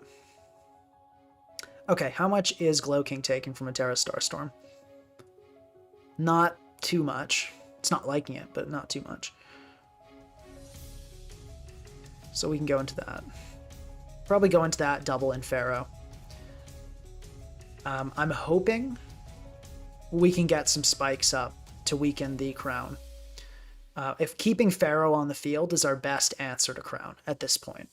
Okay, how much is Glow King taking from a Terra Starstorm? Not too much. It's not liking it, but not too much. So we can go into that. Probably go into that, double in Pharaoh. I'm hoping we can get some spikes up to weaken the Crown. If keeping Pharaoh on the field is our best answer to Crown at this point.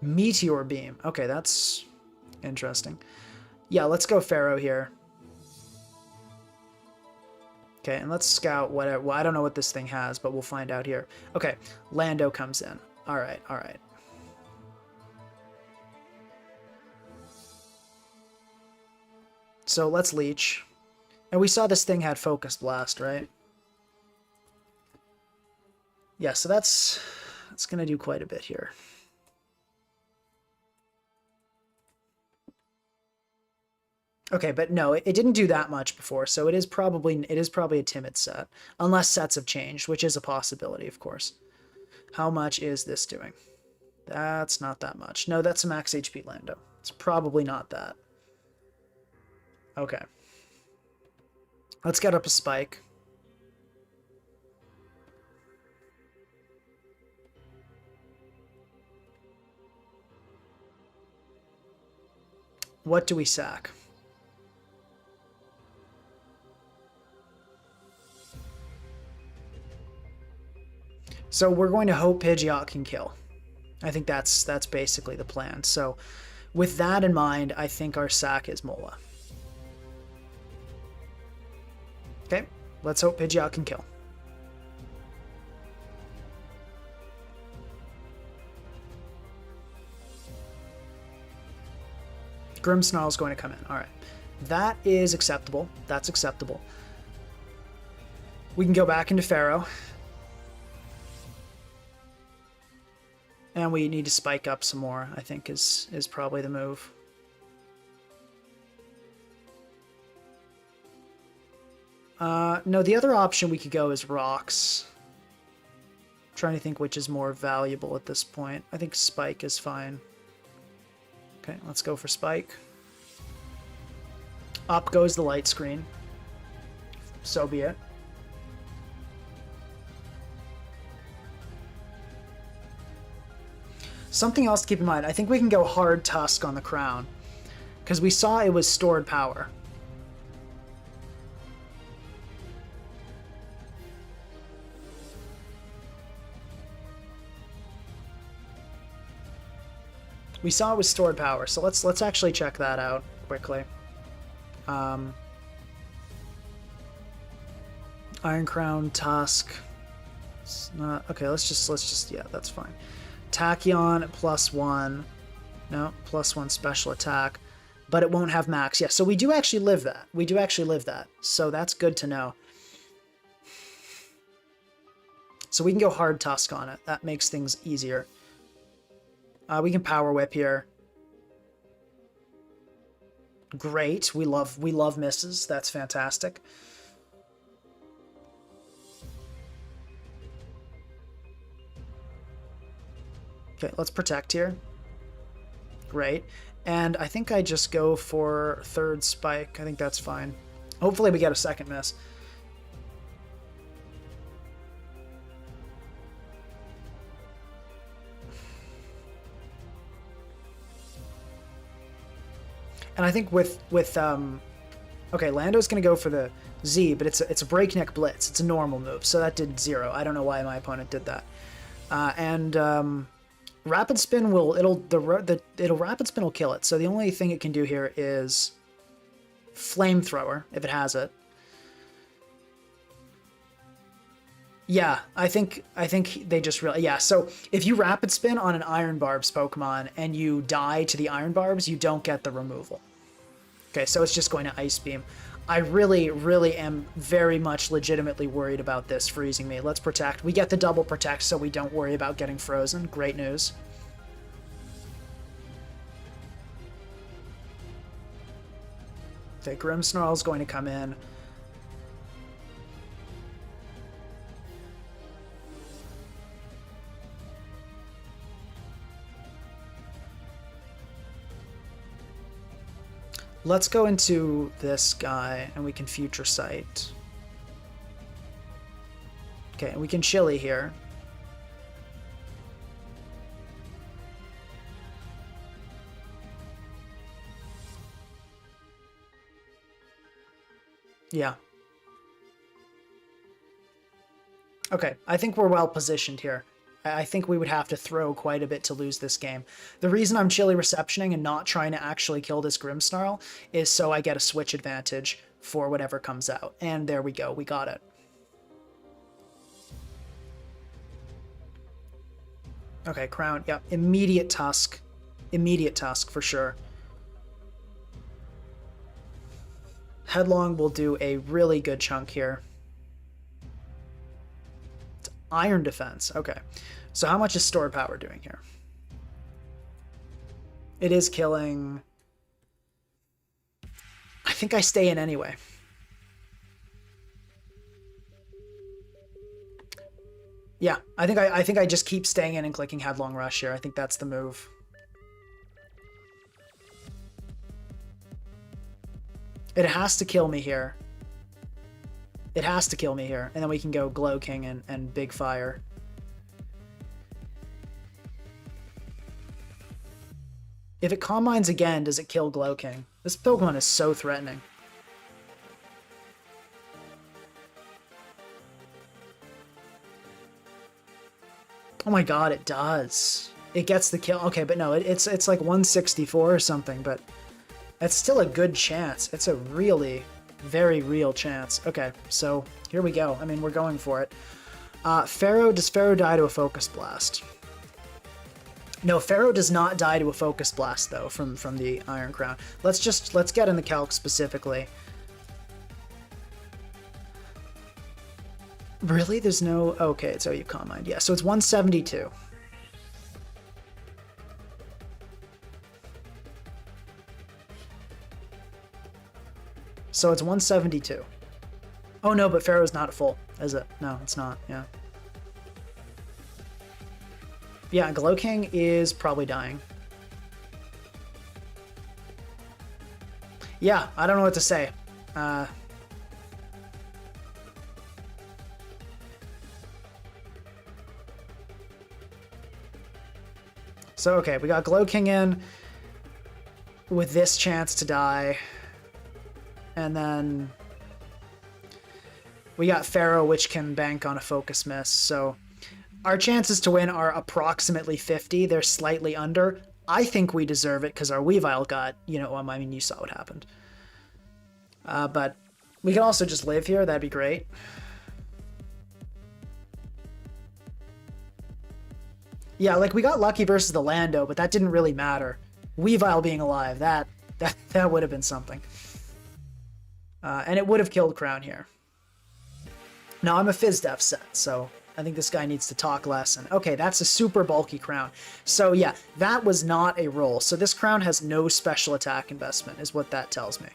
Meteor Beam. Okay, that's interesting. Yeah, let's go Pharaoh here. Okay, and let's scout whatever. Well, I don't know what this thing has, but we'll find out here. Okay, Lando comes in. All right, all right. So let's leech. And we saw this thing had Focus Blast, right? Yeah, so that's going to do quite a bit here. Okay, but no, it didn't do that much before, so it is probably a timid set, unless sets have changed, which is a possibility, of course. How much is this doing? That's not that much. No, that's a max HP Lando. It's probably not that. Okay. Let's get up a spike. What do we sack? So we're going to hope Pidgeot can kill. I think that's basically the plan. So with that in mind, I think our sack is Mola. Okay, let's hope Pidgeot can kill. Grimmsnarl is going to come in. All right. That is acceptable. That's acceptable. We can go back into Pharaoh. And we need to spike up some more, I think is probably the move. No, the other option we could go is rocks. I'm trying to think which is more valuable at this point. I think spike is fine. Okay, let's go for spike. Up goes the light screen. So be it. Something else to keep in mind, I think we can go hard Tusk on the Crown, because we saw it was stored power. We saw it was stored power, so let's actually check that out quickly. Iron Crown, Tusk. It's not okay. Let's just yeah, that's fine. Tachyon +1. No, +1 special attack. But it won't have max. Yeah, so we do actually live that. We do actually live that. So that's good to know. So we can go hard Tusk on it. That makes things easier. We can Power Whip here. Great. We love misses. That's fantastic. Okay, let's Protect here. Great. And I think I just go for third Spike. I think that's fine. Hopefully we get a second miss. And I think with okay, Lando's going to go for the Z, but it's a Breakneck Blitz. It's a normal move, so that did 0. I don't know why my opponent did that. Rapid Spin will Rapid Spin will kill it. So the only thing it can do here is Flamethrower if it has it. Yeah, I think they just really, yeah. So if you Rapid Spin on an Iron Barbs Pokemon and you die to the Iron Barbs, you don't get the removal. Okay, so it's just going to Ice Beam. I really, really am very much legitimately worried about this freezing me. Let's Protect. We get the double Protect, so we don't worry about getting frozen. Great news. Okay, Grimmsnarl is going to come in. Let's go into this guy, and we can Future Sight. Okay, we can Chili here. Yeah. Okay, I think we're well positioned here. I think we would have to throw quite a bit to lose this game. The reason I'm Chili Receptioning and not trying to actually kill this Grimmsnarl is so I get a switch advantage for whatever comes out. And there we go, we got it. Okay, Crown, yep, immediate Tusk. Immediate Tusk, for sure. Headlong will do a really good chunk here. It's Iron Defense, okay. So how much is Stored Power doing here? It is killing... I think I stay in anyway. Yeah, I think I just keep staying in and clicking Headlong Rush here. I think that's the move. It has to kill me here. It has to kill me here. And then we can go Glow King and Big Fire. If it Calm Minds again, does it kill Glow King? This Pokemon is so threatening. Oh my god, it does. It gets the kill. Okay, but no, it's like 164 or something, but that's still a good chance. It's a really very real chance. Okay, so here we go. I mean, we're going for it. Pharaoh, does Pharaoh die to a Focus Blast? No, Pharaoh does not die to a Focus Blast, though, from the Iron Crown. Let's get in the calc specifically. Really? There's no... Okay, it's OU Calm Mind. Yeah, so it's 172. So it's 172. Oh no, but Pharaoh's not full, is it? No, it's not, yeah. Yeah, Glow King is probably dying. Yeah, I don't know what to say. So, okay, we got Glow King in with this chance to die. And then we got Pharaoh, which can bank on a Focus Miss. So our chances to win are approximately 50. They're slightly under. I think we deserve it because our Weavile got, you know, I mean, you saw what happened. But we can also just live here. That'd be great. Yeah, like we got lucky versus the Lando, but that didn't really matter. Weavile being alive, that would have been something. And it would have killed Crown here. Now I'm a Fizz Def set, so I think this guy needs to talk less. And okay, that's a super bulky crown. So yeah, that was not a roll. So this crown has no special attack investment, is what that tells me.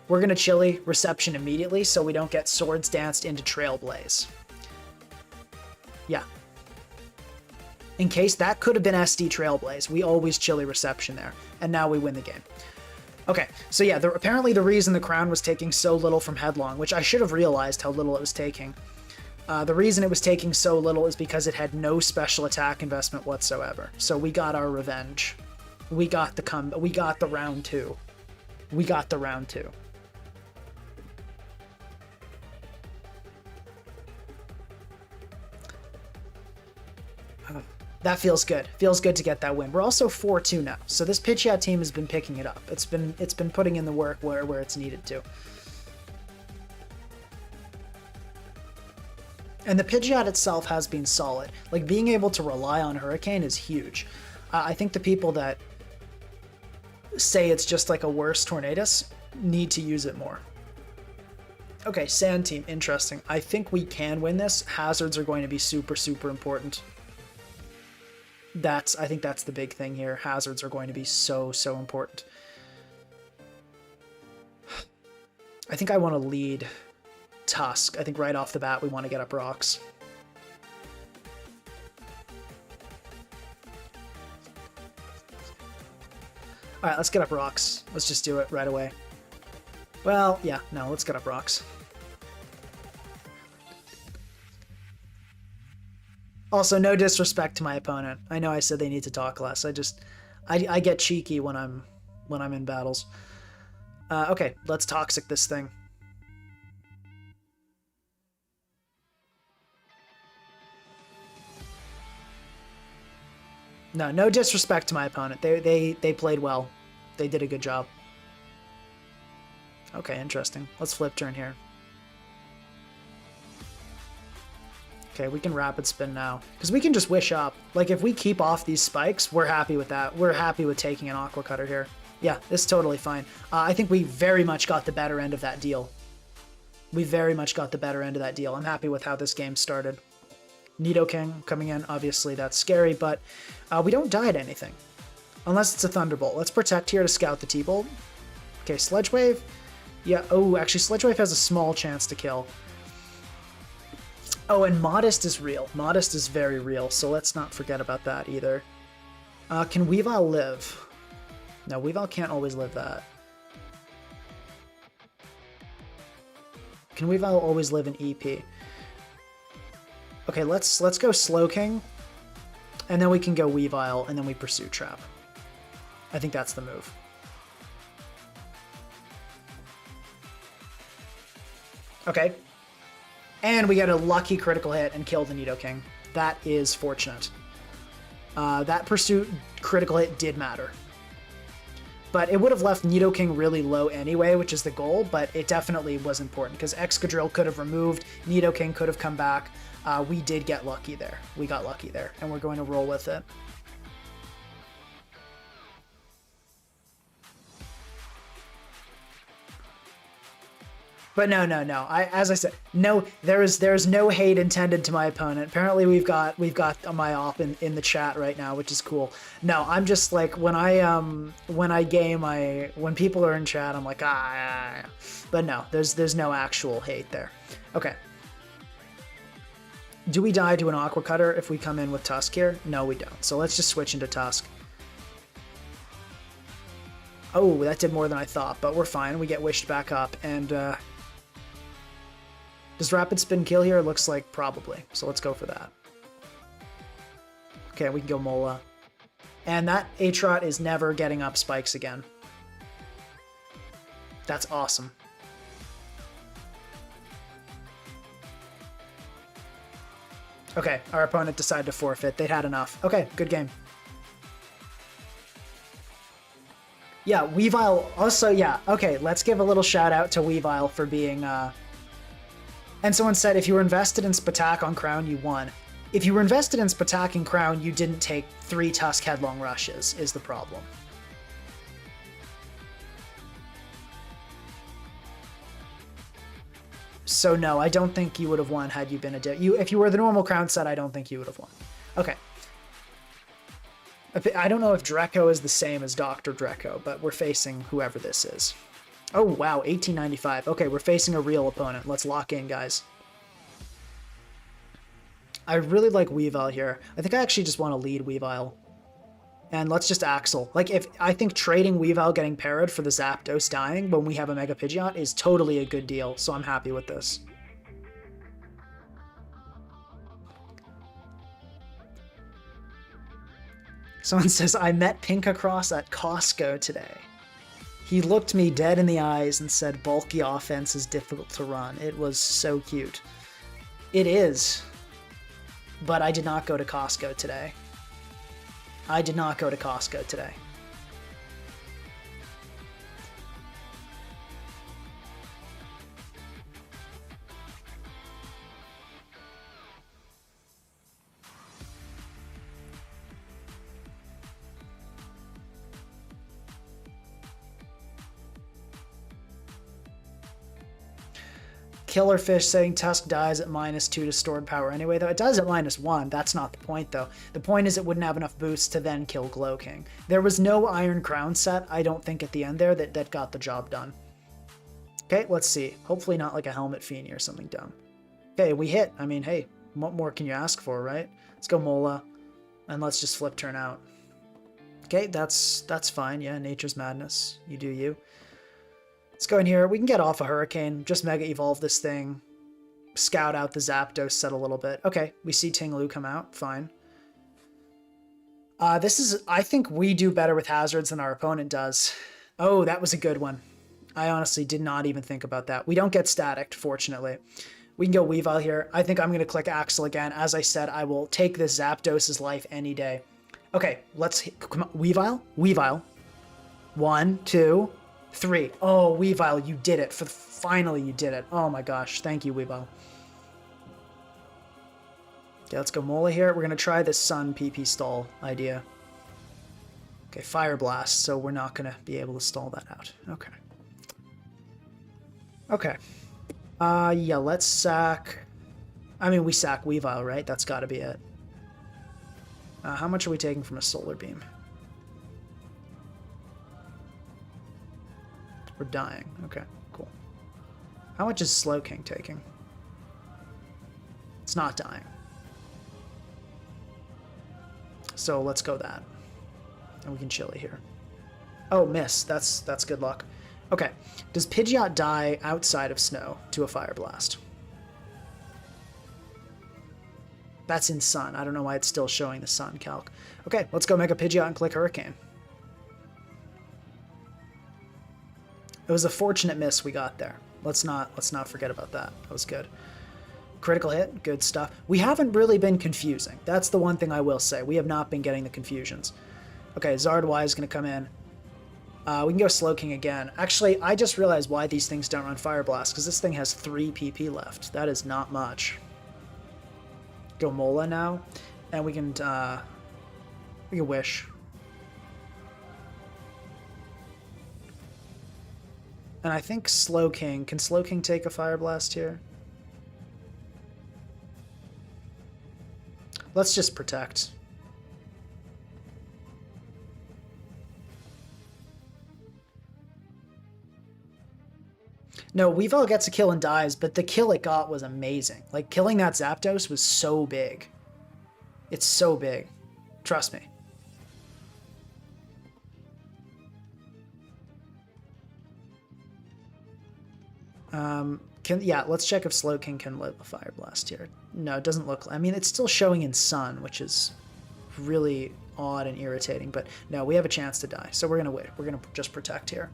We're going to Chili Reception immediately so we don't get Swords Danced into Trailblaze. Yeah. In case that could have been SD Trailblaze. We always Chili Reception there. And now we win the game. Okay, so yeah, apparently the reason the crown was taking so little from Headlong, which I should have realized how little it was taking. The reason it was taking so little is because it had no special attack investment whatsoever. So we got our revenge. We got the round 2. We got the round 2. That feels good. Feels good to get that win. We're also 4-2 now, so this Pidgeot team has been picking it up. It's been putting in the work where it's needed to. And the Pidgeot itself has been solid. Like, being able to rely on Hurricane is huge. I think the people that say it's just like a worse Tornadus need to use it more. Okay, Sand Team, interesting. I think we can win this. Hazards are going to be super, super important. I think that's the big thing here. Hazards are going to be so, so important. I think I want to lead Tusk. I think right off the bat we want to get up rocks. Alright, let's get up rocks. Let's just do it right away. Well, yeah, no, let's get up rocks. Also, no disrespect to my opponent. I know I said they need to talk less. I get cheeky when I'm in battles. Okay, let's Toxic this thing. No disrespect to my opponent. They played well. They did a good job. Okay, interesting. Let's flip turn here. Okay, we can Rapid Spin now. Because we can just Wish up. Like, if we keep off these spikes, we're happy with that. We're happy with taking an Aqua Cutter here. Yeah, this is totally fine. I think we very much got the better end of that deal. We very much got the better end of that deal. I'm happy with how this game started. Nidoking coming in, obviously that's scary, but we don't die to anything. Unless it's a Thunderbolt. Let's Protect here to scout the T-Bolt. Okay, Sledge Wave. Yeah, oh, actually Sledge Wave has a small chance to kill. Oh, and Modest is real. Modest is very real, so let's not forget about that either. Can Weavile live? No, Weavile can't always live that. Can Weavile always live in EP? Okay, let's go Slowking, and then we can go Weavile, and then we Pursuit Trap. I think that's the move. Okay. And we get a lucky critical hit and kill the Nidoking. That is fortunate. That Pursuit critical hit did matter. But it would have left Nidoking really low anyway, which is the goal, but it definitely was important, because Excadrill could have removed, Nidoking could have come back. We did get lucky there. We got lucky there, and we're going to roll with it. But no. As I said, no. There's no hate intended to my opponent. Apparently, we've got my op in the chat right now, which is cool. No, I'm just like when people are in chat, I'm like ah. But no, there's no actual hate there. Okay. Do we die to an Aqua Cutter if we come in with Tusk here? No, we don't. So let's just switch into Tusk. Oh, that did more than I thought, but we're fine. We get wished back up, and does Rapid Spin kill here? Looks like probably. So let's go for that. Okay, we can go Mola. And that Aatrot is never getting up spikes again. That's awesome. Okay, our opponent decided to forfeit. They'd had enough. Okay, good game. Yeah, Weavile also, yeah. Okay, let's give a little shout out to Weavile for being, And someone said, if you were invested in Spatak on Crown, you won. If you were invested in Spatak and Crown, you didn't take 3 Tusk Headlong Rushes, is the problem. So no, I don't think you would have won had you been if you were the normal crown set, I don't think you would have won. Okay. I don't know if Dreco is the same as Dr. Dreco, but we're facing whoever this is. Oh, wow, 1895. Okay, we're facing a real opponent. Let's lock in, guys. I really like Weavile here. I think I actually just want to lead Weavile. And let's just Axel. Like, I think trading Weavile getting parried for the Zapdos dying when we have a Mega Pidgeot is totally a good deal, so I'm happy with this. Someone says, I met Pinkacross at Costco today. He looked me dead in the eyes and said, bulky offense is difficult to run. It was so cute. It is. But I did not go to Costco today. I did not go to Costco today. Killerfish saying Tusk dies at -2 to stored power anyway, though it does at -1. That's not the point, though. The point is it wouldn't have enough boosts to then kill Glowking. There was no Iron Crown set, I don't think, at the end there that got the job done. Okay, let's see. Hopefully not like a Helmet Fiend or something dumb. Okay, we hit. I mean, hey, what more can you ask for, right? Let's go Mola, and let's just flip turn out. Okay, that's fine. Yeah, Nature's Madness. You do you. Let's go in here. We can get off a Hurricane. Just Mega Evolve this thing. Scout out the Zapdos set a little bit. Okay, we see Ting-Lu come out. Fine. I think we do better with hazards than our opponent does. Oh, that was a good one. I honestly did not even think about that. We don't get staticked, fortunately. We can go Weavile here. I think I'm going to click Axel again. As I said, I will take this Zapdos' life any day. Okay, let's... Come on, Weavile? Weavile. 1, 2... 3. Oh, Weavile, you did it. Finally, you did it. Oh my gosh. Thank you, Weavile. Okay, let's go Mola here. We're going to try this Sun PP stall idea. Okay, Fire Blast, so we're not going to be able to stall that out. Okay. Okay. Yeah, let's sack... I mean, we sack Weavile, right? That's got to be it. How much are we taking from a Solar Beam? We're dying. Okay, cool. How much is Slowking taking? It's not dying. So let's go that. And we can chili here. Oh, miss. That's good luck. Okay. Does Pidgeot die outside of snow to a Fire Blast? That's in Sun. I don't know why it's still showing the Sun calc. Okay, let's go Mega Pidgeot and click Hurricane. It was a fortunate miss we got there. Let's not forget about that. That was good. Critical hit, good stuff. We haven't really been confusing. That's the one thing I will say. We have not been getting the confusions. Okay, Zardwise is going to come in. We can go Slowking again. Actually, I just realized why these things don't run Fire Blast, because this thing has 3 PP left. That is not much. Go Mola now, and we can Wish. And I think Slowking. Can Slowking take a Fire Blast here? Let's just protect. No, Weavile gets a kill and dies, but the kill it got was amazing. Like, killing that Zapdos was so big. It's so big. Trust me. Yeah, let's check if Slowking can live a Fire Blast here. No, it doesn't look... I mean, it's still showing in Sun, which is really odd and irritating, but no, we have a chance to die, so we're going to wait. We're going to just protect here.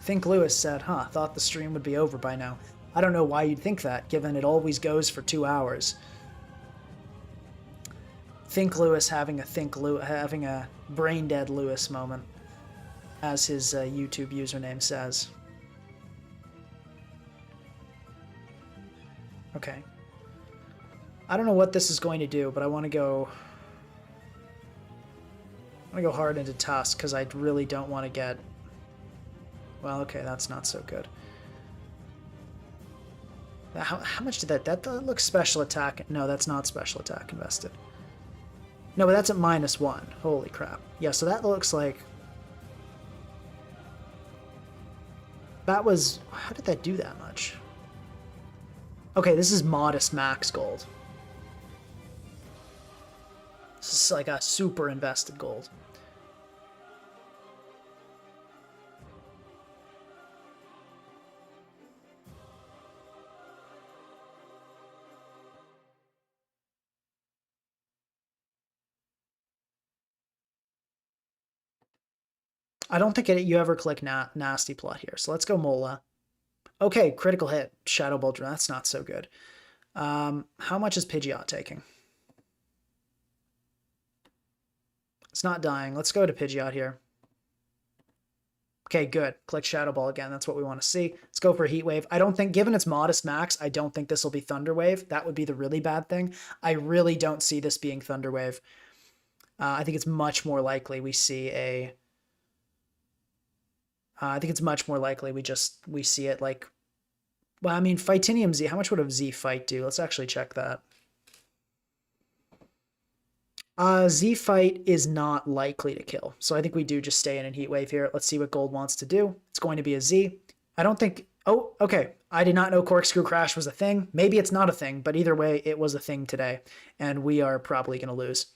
Think Lewis said, huh, thought the stream would be over by now. I don't know why you'd think that, given it always goes for 2 hours. Think Lewis having a brain dead Lewis moment, as his YouTube username says. Okay. I don't know what this is going to do, but I want to go... I'm gonna go hard into Tusk because I really don't want to get... Well, okay, that's not so good. How much did that looks special attack? No, that's not special attack invested. No, but that's at -1. Holy crap. Yeah, so that looks like... That was... How did that do that much? Okay, this is modest max gold. This is like a super invested gold. I don't think you ever click Nasty Plot here. So let's go Mola. Okay, critical hit. Shadow Bolt. That's not so good. How much is Pidgeot taking? It's not dying. Let's go to Pidgeot here. Okay, good. Click Shadow Ball again. That's what we want to see. Let's go for Heat Wave. I don't think, given its modest max, I don't think this will be Thunder Wave. That would be the really bad thing. I really don't see this being Thunder Wave. I think it's much more likely we see a... I think it's much more likely we see it like... Well, I mean, Fightinium Z. How much would a Z Fight do? Let's actually check that. Z Fight is not likely to kill. So I think we do just stay in Heat Wave here. Let's see what Gold wants to do. It's going to be a Z. I don't think... Oh, okay. I did not know Corkscrew Crash was a thing. Maybe it's not a thing, but either way, it was a thing today. And we are probably going to lose.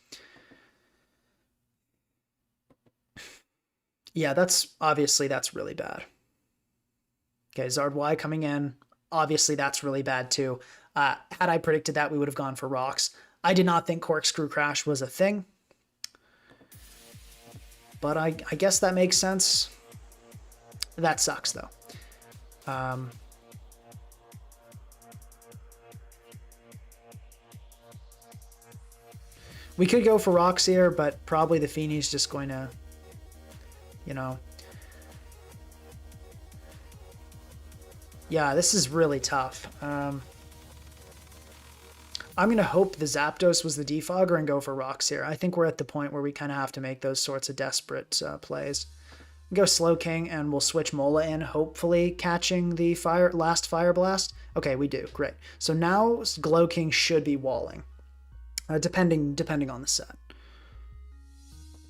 Yeah, that's really bad. Okay, Zard Y coming in. Obviously, that's really bad too. Had I predicted that, we would have gone for rocks. I did not think Corkscrew Crash was a thing. But I guess that makes sense. That sucks, though. We could go for rocks here, but probably the Feeney's just going to... You know, yeah, this is really tough. I'm going to hope the Zapdos was the defogger and go for rocks here. I think we're at the point where we kind of have to make those sorts of desperate plays. Go Slow King and we'll switch Mola in, hopefully catching the last Fire Blast. Okay, we do. Great. So now Glow King should be walling, depending on the set.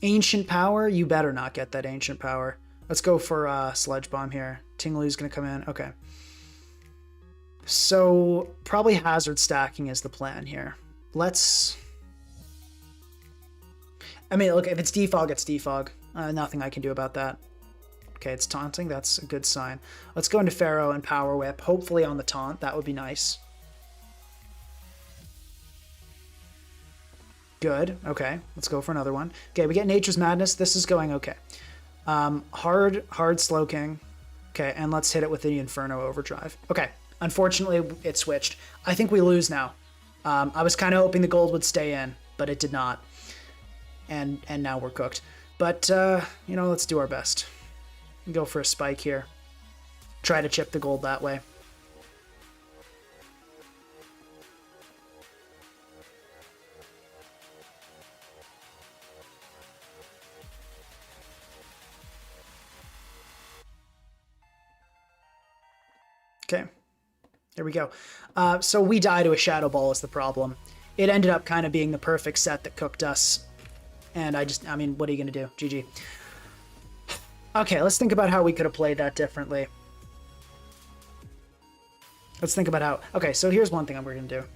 Ancient Power, you better not get that Ancient Power. Let's go for Sludge Bomb here. Tinglu's going to come in. Okay. So probably Hazard stacking is the plan here. Let's... I mean, look, if it's Defog, it's Defog. Nothing I can do about that. Okay, it's taunting. That's a good sign. Let's go into Pharaoh and Power Whip. Hopefully on the taunt. That would be nice. Good. Okay, let's go for another one. Okay, we get Nature's Madness. This is going okay. Hard Slow King. Okay, and let's hit it with the Inferno Overdrive. Okay, unfortunately, it switched. I think we lose now. I was kind of hoping the gold would stay in, but it did not. And now we're cooked. But, you know, let's do our best. Go for a spike here. Try to chip the gold that way. Okay, there we go. So we die to a Shadow Ball is the problem. It ended up kind of being the perfect set that cooked us. And I mean, what are you going to do? GG. Okay, let's think about how we could have played that differently. Let's think about how... Okay, so here's one thing we're going to do.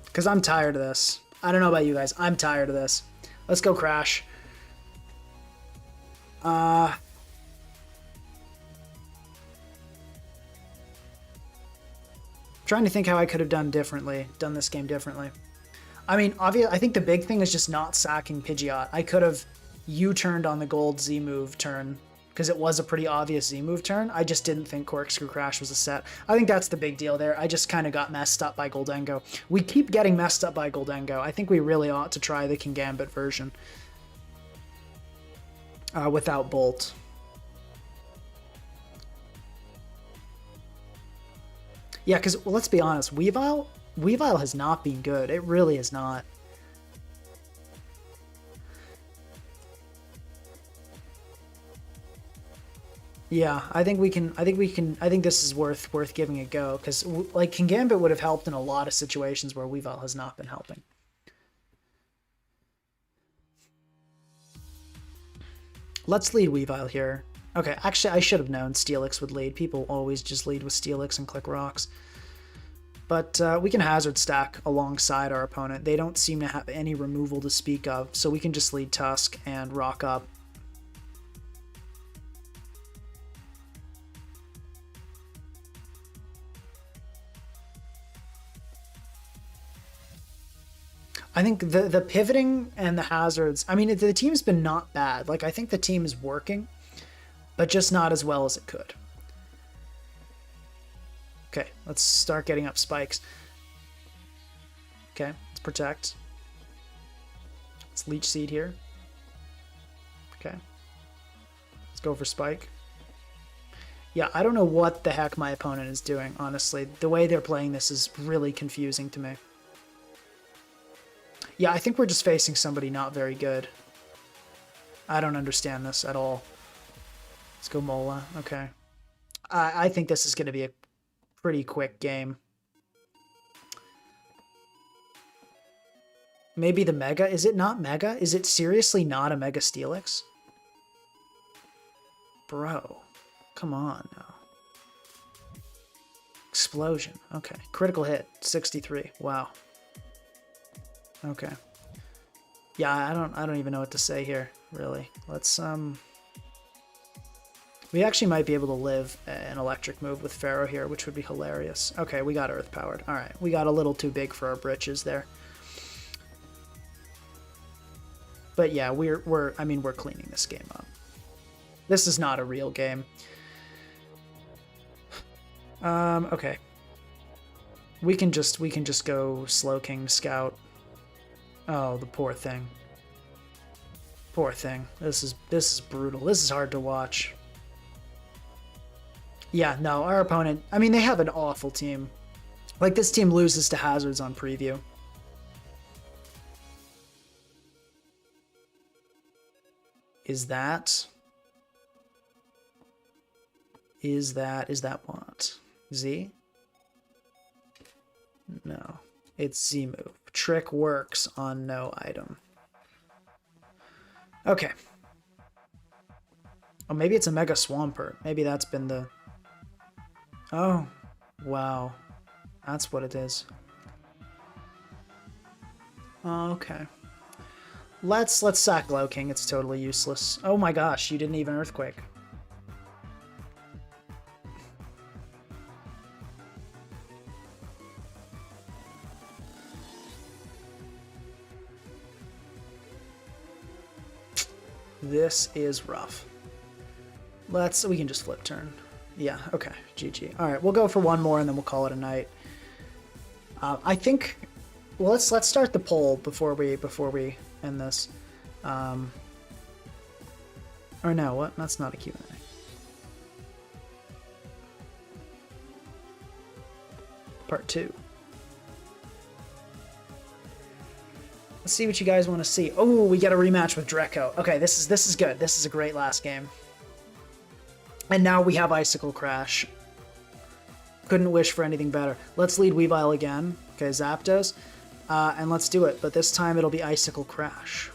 Because I'm tired of this. I don't know about you guys. I'm tired of this. Let's go Crash. Trying to think how I could have done this game differently. I mean, I think the big thing is just not sacking Pidgeot. I could have U-turned on the gold Z-move turn, because it was a pretty obvious Z-move turn. I just didn't think Corkscrew Crash was a set. I think that's the big deal there. I just kind of got messed up by Goldengo. We keep getting messed up by Goldengo. I think we really ought to try the Kingambit version without Bolt. Yeah, because well, let's be honest, Weavile has not been good. It really is not. Yeah, I think we can. I think we can. I think this is worth giving a go because like King Gambit would have helped in a lot of situations where Weavile has not been helping. Let's lead Weavile here. Okay, actually, I should have known Steelix would lead. People always just lead with Steelix and click rocks. But we can hazard stack alongside our opponent. They don't seem to have any removal to speak of, so we can just lead Tusk and rock up. I think the pivoting and the hazards, I mean, the team's been not bad. Like, I think the team is working, but just not as well as it could. Okay, let's start getting up spikes. Okay, let's protect. Let's leech seed here. Okay. Let's go for spike. Yeah, I don't know what the heck my opponent is doing, honestly. The way they're playing this is really confusing to me. Yeah, I think we're just facing somebody not very good. I don't understand this at all. Let's go Mola. Okay. I think this is going to be a pretty quick game. Maybe the Mega? Is it not Mega? Is it seriously not a Mega Steelix? Bro. Come on now. Explosion. Okay. Critical hit. 63. Wow. Okay. Yeah, I don't even know what to say here, really. Let's we actually might be able to live an electric move with Pharaoh here, which would be hilarious. Okay, we got earth powered. All right, we got a little too big for our britches there. But yeah, we're cleaning this game up. This is not a real game. Okay. We can just go Slow King Scout. Oh, the poor thing. Poor thing. This is brutal. This is hard to watch. Yeah, no, our opponent, I mean, they have an awful team. Like, this team loses to hazards on preview. Is that what? Z? No. It's Z move. Trick works on no item. Okay. Oh, maybe it's a Mega Swampert. Maybe that's been the... Oh, wow. That's what it is. Okay. Let's sack Low King. It's totally useless. Oh my gosh, you didn't even Earthquake. This is rough. We can just flip turn. Yeah, okay, GG. All right, we'll go for one more and then we'll call it a night. I think, well, let's start the poll before we end this. Or no, what? That's not a Q&A. Part 2. Let's see what you guys want to see. Oh, we get a rematch with Dreco. Okay, this is good. This is a great last game. And now we have Icicle Crash. Couldn't wish for anything better. Let's lead Weavile again. Okay, Zapdos. And let's do it. But this time it'll be Icicle Crash.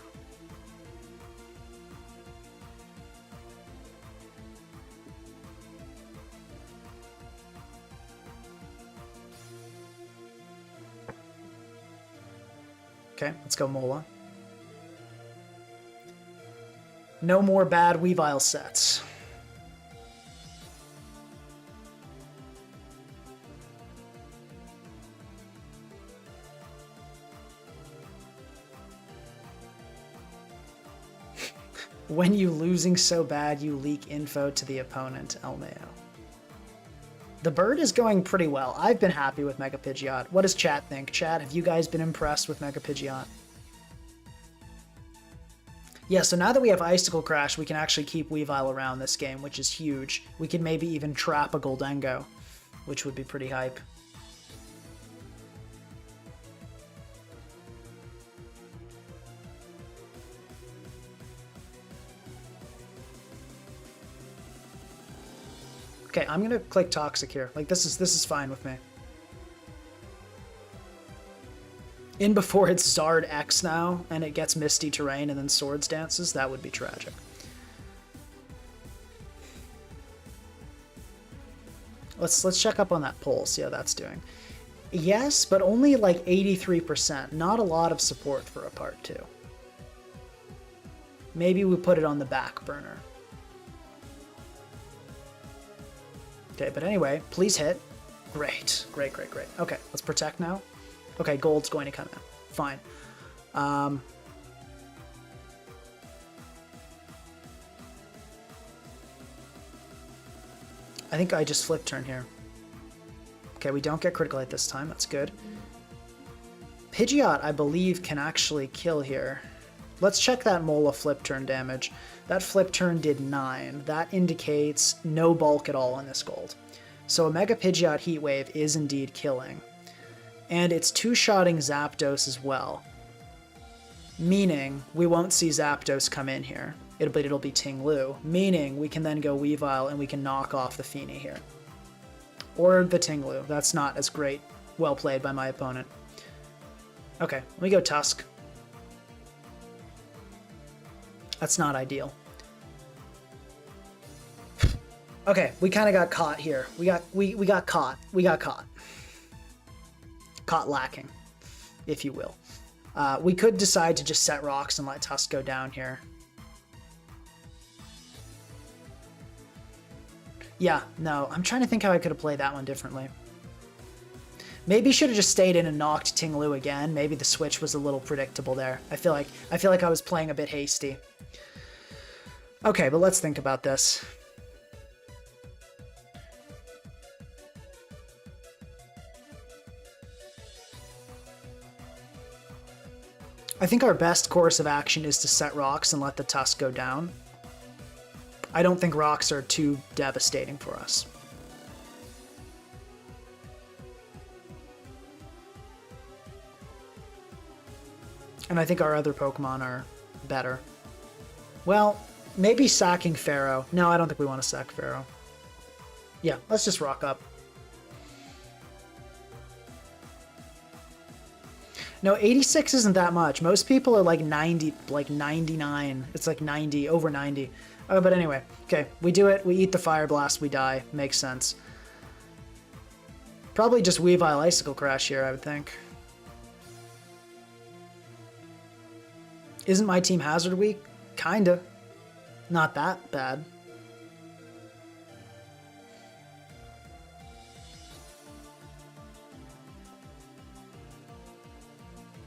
Okay, let's go Mola. No more bad Weavile sets. When you losing so bad, you leak info to the opponent, LMAO. The bird is going pretty well. I've been happy with Mega Pidgeot. What does chat think? Chat, have you guys been impressed with Mega Pidgeot? Yeah, so now that we have Icicle Crash, we can actually keep Weavile around this game, which is huge. We could maybe even trap a Goldengo, which would be pretty hype. Okay, I'm gonna click Toxic here. Like, this is fine with me. In before it's Zard X now, and it gets Misty Terrain and then Swords Dances, that would be tragic. Let's check up on that poll, see how that's doing. Yes, but only like 83%. Not a lot of support for a part 2. Maybe we put it on the back burner. Okay, but anyway, please hit. Great, great, great, great. Okay, let's protect now. Okay, gold's going to come in. Fine. I think I just flip turn here. Okay, we don't get critical hit this time. That's good. Pidgeot, I believe, can actually kill here. Let's check that Mola flip turn damage. That flip turn did 9. That indicates no bulk at all in this gold. So a Mega Pidgeot Heat Wave is indeed killing. And it's two-shotting Zapdos as well. Meaning we won't see Zapdos come in here. It'll be Ting Lu. Meaning we can then go Weavile and we can knock off the Feeny here. Or the Ting Lu. That's not as great. Well played by my opponent. Okay, let me go Tusk. That's not ideal. Okay, we kind of got caught here. We got caught. We got caught. Caught lacking, if you will. We could decide to just set rocks and let Tusk go down here. Yeah, no, I'm trying to think how I could have played that one differently. Maybe should have just stayed in and knocked Ting Lu again. Maybe the switch was a little predictable there. I feel like I was playing a bit hasty. Okay, but let's think about this. I think our best course of action is to set rocks and let the Tusk go down. I don't think rocks are too devastating for us. And I think our other Pokemon are better. Well, maybe sacking Pharaoh. No, I don't think we want to sack Pharaoh. Yeah, let's just rock up. No, 86 isn't that much. Most people are like 90, like 99. It's like 90, over 90. But anyway, okay, we do it. We eat the Fire Blast, we die. Makes sense. Probably just Weavile Icicle Crash here, I would think. Isn't my team Hazard weak? Kinda. Not that bad.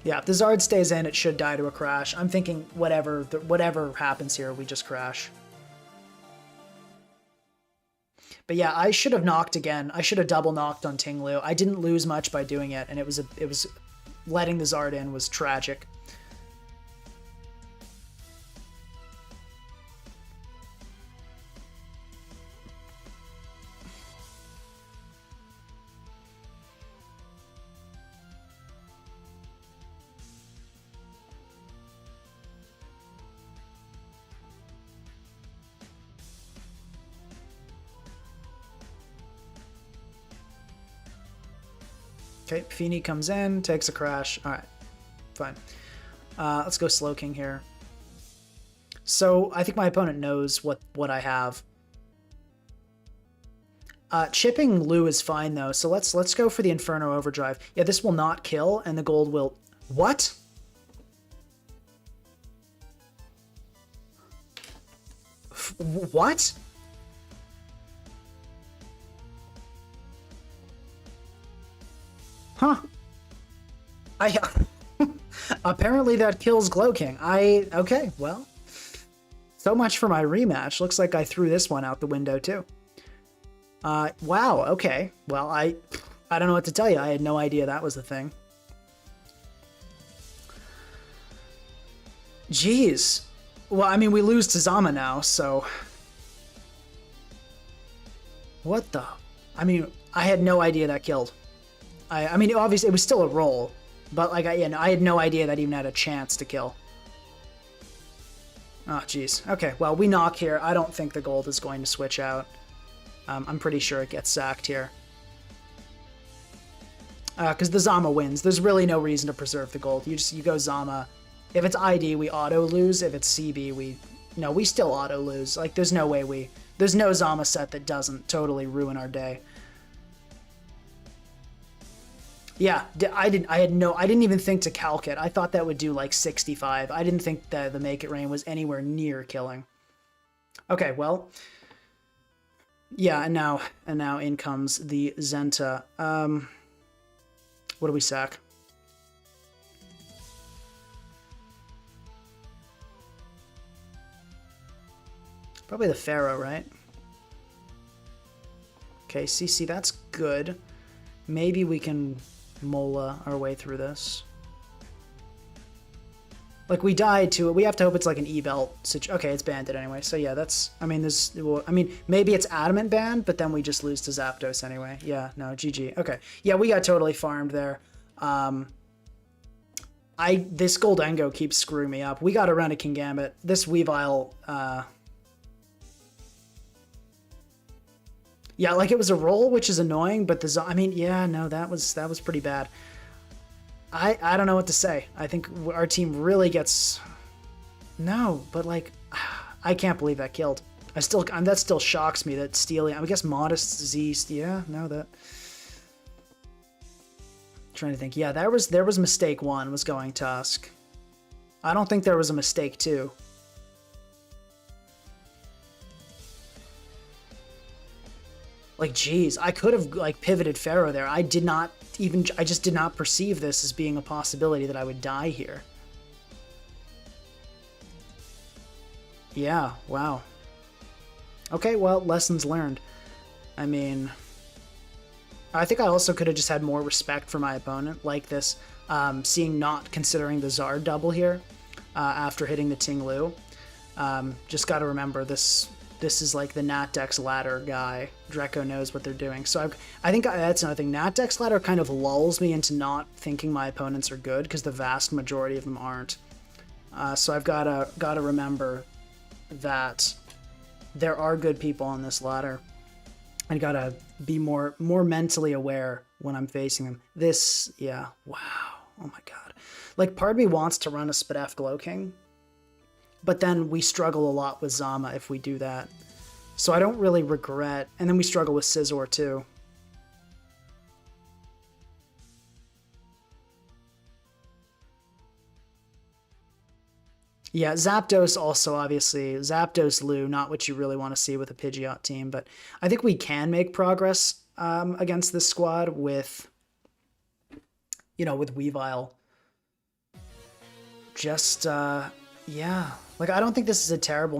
Yeah, if the Zard stays in, it should die to a crash. I'm thinking whatever happens here, we just crash. But yeah, I should have knocked again. I should have double knocked on Ting Lu. I didn't lose much by doing it, and it was letting the Zard in was tragic. Okay, Feeny comes in, takes a crash. All right, fine. Let's go Slowking here. So I think my opponent knows what I have. Chipping Lu is fine though, so let's go for the Inferno Overdrive. Yeah, this will not kill, and the gold will. What? What? Huh. Apparently that kills Glowking. Okay, well. So much for my rematch. Looks like I threw this one out the window too. Wow, okay. Well, I don't know what to tell you. I had no idea that was a thing. Jeez. Well, I mean, we lose to Zama now, so... What the... I mean, I had no idea that killed. I mean, obviously, it was still a roll, but like, I had no idea that even had a chance to kill. Oh, jeez. Okay, well, we knock here. I don't think the gold is going to switch out. I'm pretty sure it gets sacked here. Because the Zama wins. There's really no reason to preserve the gold. You go Zama. If it's ID, we auto lose. If it's CB, we still auto lose. Like, there's no way there's no Zama set that doesn't totally ruin our day. Yeah, I didn't even think to calc it. I thought that would do like 65. I didn't think that the Make It Rain was anywhere near killing. Okay, well, yeah, and now in comes the Zenta. What do we sack? Probably the Pharaoh, right? Okay, CC, that's good. Maybe we can Mola our way through this. Like, we died to it. We have to hope it's like an E-belt situation. Okay, it's banded anyway. So yeah, that's, I mean, maybe it's adamant banned, but then we just lose to Zapdos anyway. Yeah, no, GG. Okay. Yeah, we got totally farmed there. This Goldengo keeps screwing me up. We got around a Kingambit. This Weavile, yeah, like it was a roll, which is annoying, but I mean, yeah, no, that was pretty bad. I don't know what to say. I think our team really gets... No, but like, I can't believe that killed. That still shocks me that stealing... I guess Modest Z... Yeah, no, that... I'm trying to think. Yeah, there was mistake 1 was going Tusk. I don't think there was a mistake 2. Like, geez, I could have like pivoted Pharaoh there. I just did not perceive this as being a possibility that I would die here. Yeah, wow. Okay, well, lessons learned. I mean, I think I also could have just had more respect for my opponent, like this, not considering the Zard double here after hitting the Ting Lu. Just got to remember this is like the Natdex ladder guy. Dreco knows what they're doing. So I think that's another thing. Natdex ladder kind of lulls me into not thinking my opponents are good because the vast majority of them aren't. So I've gotta remember that there are good people on this ladder. I gotta be more mentally aware when I'm facing them. This, yeah, wow, oh my god. Like, part of me wants to run a Spadef Glowking, but then we struggle a lot with Zama if we do that. So I don't really regret, and then we struggle with Scizor too. Yeah, Zapdos also, obviously. Zapdos Lu, not what you really want to see with a Pidgeot team, but I think we can make progress against this squad with, with Weavile. Just, yeah. Like, I don't think this is a terrible match.